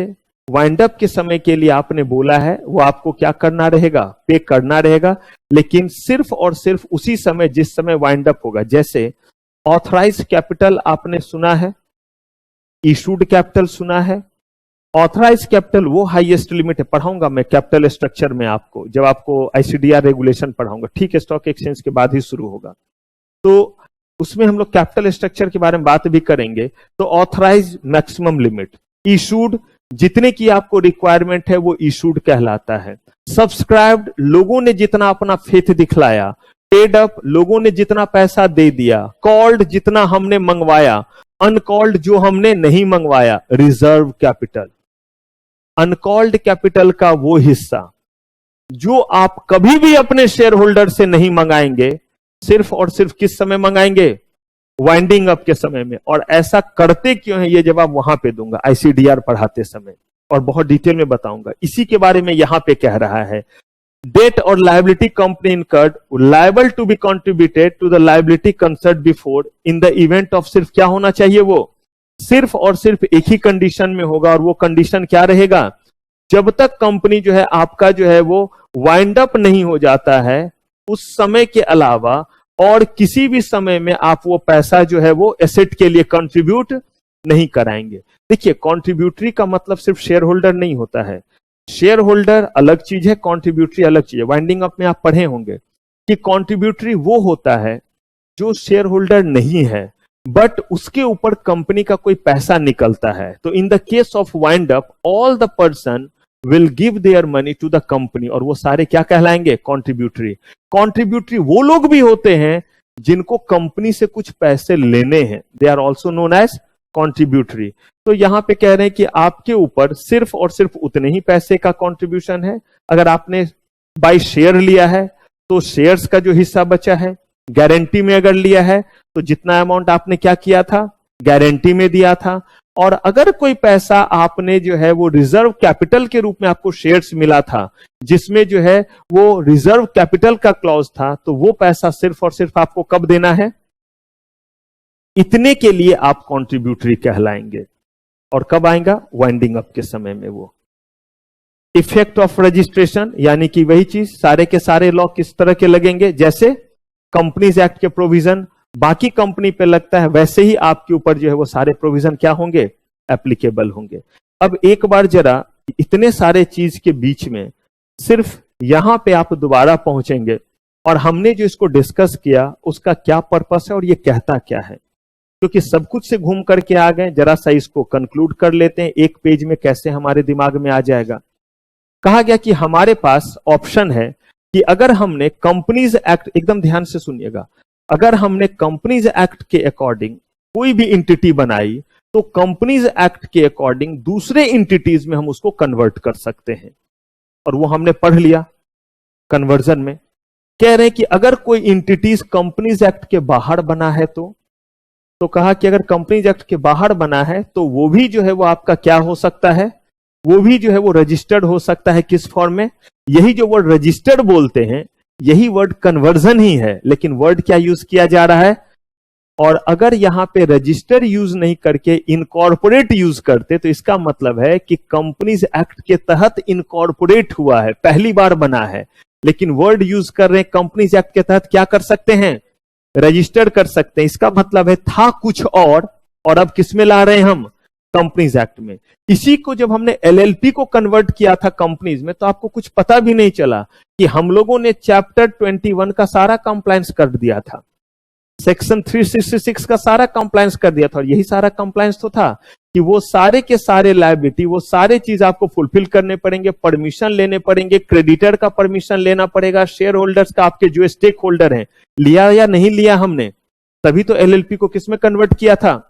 वाइंड अप के समय के लिए आपने बोला है वो आपको क्या करना रहेगा, पे करना रहेगा, लेकिन सिर्फ और सिर्फ उसी समय जिस समय वाइंड अप होगा। जैसे ऑथराइज कैपिटल आपने सुना है, इशूड कैपिटल सुना है। ऑथराइज कैपिटल वो हाईएस्ट लिमिट है, पढ़ाऊंगा मैं कैपिटल स्ट्रक्चर में आपको, जब आपको आईसीडीआर रेगुलेशन पढ़ाऊंगा, ठीक है, स्टॉक एक्सचेंज के बाद ही शुरू होगा, तो उसमें हम लोग कैपिटल स्ट्रक्चर के बारे में बात भी करेंगे। तो ऑथराइज मैक्सिमम लिमिट, इशूड जितने की आपको रिक्वायरमेंट है वो इशूड कहलाता है। सब्सक्राइब्ड लोगों ने जितना अपना फेथ दिखलाया, पेड अप लोगों ने जितना पैसा दे दिया, कॉल्ड जितना हमने मंगवाया, अनकॉल्ड जो हमने नहीं मंगवाया। रिजर्व कैपिटल, अनकॉल्ड कैपिटल का वो हिस्सा जो आप कभी भी अपने शेयर होल्डर से नहीं मंगाएंगे, सिर्फ और सिर्फ किस समय मंगाएंगे, वाइंडिंग अप के समय में। और ऐसा करते क्यों है ये जवाब वहां पे दूंगा आईसीडीआर पढ़ाते समय, और बहुत डिटेल में बताऊंगा। इसी के बारे में यहां पे कह रहा है, डेट और liability company incurred liable to be contributed to the liability concern before in the event of, सिर्फ क्या होना चाहिए वो, सिर्फ और सिर्फ एक ही कंडीशन में होगा, और वो कंडीशन क्या रहेगा? जब तक कंपनी जो है आपका जो है वो वाइंड अप नहीं हो जाता है, उस समय के अलावा और किसी भी समय में आप वो पैसा जो है वो एसेट के लिए कंट्रीब्यूट नहीं कराएंगे। देखिए, कॉन्ट्रीब्यूटरी का मतलब सिर्फ शेयर होल्डर नहीं होता है। शेयर होल्डर अलग चीज है, कॉन्ट्रीब्यूटरी अलग चीज है। वाइंडिंग अप में आप पढ़े होंगे कि कॉन्ट्रीब्यूटरी वो होता है जो शेयर होल्डर नहीं है बट उसके ऊपर कंपनी का कोई पैसा निकलता है। तो in the case of wind up, all the person will give their money to the company, और वो सारे क्या कहलाएंगे? कॉन्ट्रीब्यूटरी। कॉन्ट्रीब्यूटरी वो लोग भी होते हैं जिनको कंपनी से कुछ पैसे लेने हैं, they are also known as contributory. तो यहां पे कह रहे हैं कि आपके ऊपर सिर्फ और सिर्फ उतने ही पैसे का कॉन्ट्रीब्यूशन है। अगर आपने बाय शेयर लिया है तो शेयर्स का जो हिस्सा बचा है, गारंटी में अगर लिया है तो जितना अमाउंट आपने क्या किया था? गारंटी में दिया था। और अगर कोई पैसा आपने जो है वो रिजर्व कैपिटल के रूप में आपको शेयर्स मिला था, जिसमें जो है वो रिजर्व कैपिटल का क्लॉज था, तो वो पैसा सिर्फ और सिर्फ आपको कब देना है? इतने के लिए आप कॉन्ट्रीब्यूटरी कहलाएंगे। और कब आएगा? वाइंडिंग अप के समय में। वो इफेक्ट ऑफ रजिस्ट्रेशन, यानी कि वही चीज, सारे के सारे लॉ किस तरह के लगेंगे? जैसे कंपनीज एक्ट के प्रोविजन बाकी कंपनी पे लगता है, वैसे ही आपके ऊपर जो है वो सारे प्रोविजन क्या होंगे? एप्लीकेबल होंगे। अब एक बार जरा इतने सारे चीज के बीच में सिर्फ यहां पे आप दोबारा पहुंचेंगे और हमने जो इसको डिस्कस किया उसका क्या पर्पस है और ये कहता क्या है, क्योंकि सब कुछ से घूम करके आ गए। जरा सा इसको कंक्लूड कर लेते हैं, एक पेज में कैसे हमारे दिमाग में आ जाएगा। कहा गया कि हमारे पास ऑप्शन है कि अगर हमने कंपनीज एक्ट, एकदम ध्यान से सुनिएगा, अगर हमने कंपनीज एक्ट के अकॉर्डिंग कोई भी एंटिटी बनाई तो कंपनीज एक्ट के अकॉर्डिंग दूसरे एंटिटीज में हम उसको कन्वर्ट कर सकते हैं, और वो हमने पढ़ लिया कन्वर्जन में। कह रहे हैं कि अगर कोई एंटिटीज कंपनीज एक्ट के बाहर बना है तो कहा कि अगर कंपनीज एक्ट के बाहर बना है तो वो भी जो है वो आपका क्या हो सकता है? वो भी जो है वो रजिस्टर्ड हो सकता है। किस फॉर्म में? यही जो वर्ड रजिस्टर्ड बोलते हैं, यही वर्ड कन्वर्जन ही है, लेकिन वर्ड क्या यूज किया जा रहा है? और अगर यहां पे रजिस्टर यूज नहीं करके इनकॉर्पोरेट यूज करते तो इसका मतलब है कि कंपनीज एक्ट के तहत इनकॉर्पोरेट हुआ है, पहली बार बना है, लेकिन वर्ड यूज कर रहे हैं कंपनीज एक्ट के तहत क्या कर सकते हैं? रजिस्टर कर सकते हैं। इसका मतलब है था कुछ और अब किस में ला रहे हैं हम? कंपनीज एक्ट में। इसी को जब हमने एलएलपी को कन्वर्ट किया था कंपनीज में, तो आपको कुछ पता भी नहीं चला कि हम लोगों ने चैप्टर 21 का सारा कंप्लायंस कर दिया था, सेक्शन 366 का सारा कंप्लायंस कर दिया था। और यही सारा कंप्लायंस तो था कि वो सारे के सारे लायबिलिटी, वो सारे चीज आपको फुलफिल करने पड़ेंगे, परमिशन लेने पड़ेंगे, क्रेडिटर का परमिशन लेना पड़ेगा, शेयर होल्डर्स का, आपके जो स्टेक होल्डर हैं, लिया या नहीं लिया हमने, तभी तो एलएलपी को किसमें कन्वर्ट किया था।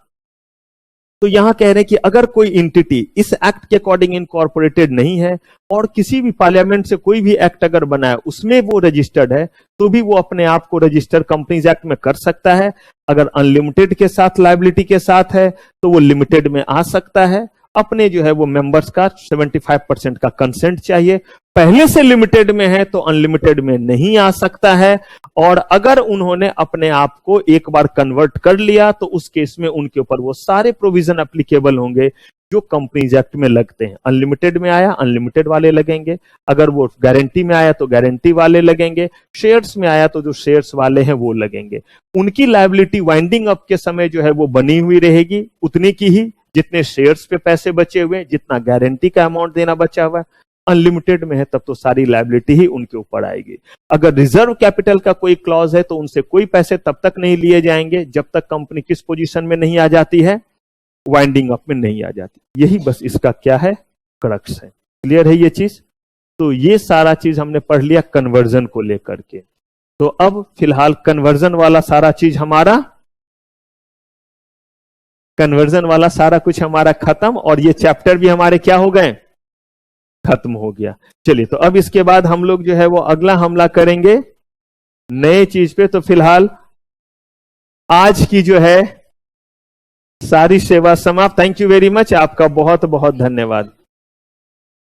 तो यहां कह रहे हैं कि अगर कोई एंटिटी इस एक्ट के अकॉर्डिंग इनकॉर्पोरेटेड नहीं है और किसी भी पार्लियामेंट से कोई भी एक्ट अगर बना है उसमें वो रजिस्टर्ड है, तो भी वो अपने आप को रजिस्टर कंपनीज एक्ट में कर सकता है। अगर अनलिमिटेड के साथ, लायबिलिटी के साथ है, तो वो लिमिटेड में आ सकता है। अपने जो है वो मेंबर्स का 75% का कंसेंट चाहिए। पहले से लिमिटेड में है तो अनलिमिटेड में नहीं आ सकता है। और अगर उन्होंने अपने आप को एक बार कन्वर्ट कर लिया तो उस केस में उनके ऊपर वो सारे प्रोविजन एप्लीकेबल होंगे जो कंपनीज एक्ट में लगते हैं। अनलिमिटेड में आया, अनलिमिटेड वाले लगेंगे। अगर वो गारंटी में आया तो गारंटी वाले लगेंगे। शेयर्स में आया तो जो शेयर्स वाले हैं वो लगेंगे। उनकी लायबिलिटी वाइंडिंग अप के समय जो है वो बनी हुई रहेगी, उतनी की ही जितने शेयर्स पे पैसे बचे हुए, जितना गारंटी का अमाउंट देना बचा हुआ है। अनलिमिटेड में है तब तो सारी लायबिलिटी ही उनके ऊपर आएगी। अगर रिजर्व कैपिटल का कोई क्लॉज है तो उनसे कोई पैसे तब तक नहीं लिए जाएंगे जब तक कंपनी किस पोजीशन में नहीं आ जाती है? वाइंडिंग अप में नहीं आ जाती। यही बस इसका क्या है? क्रक्स है। क्लियर है ये चीज? तो ये सारा चीज हमने पढ़ लिया कन्वर्जन को लेकर के। तो अब फिलहाल कन्वर्जन वाला सारा चीज हमारा, कन्वर्जन वाला सारा कुछ हमारा खत्म, और ये चैप्टर भी हमारे क्या हो गए? खत्म हो गया। चलिए, तो अब इसके बाद हम लोग जो है वो अगला हमला करेंगे नए चीज पे। तो फिलहाल आज की जो है सारी सेवा समाप्त। थैंक यू वेरी मच, आपका बहुत बहुत धन्यवाद।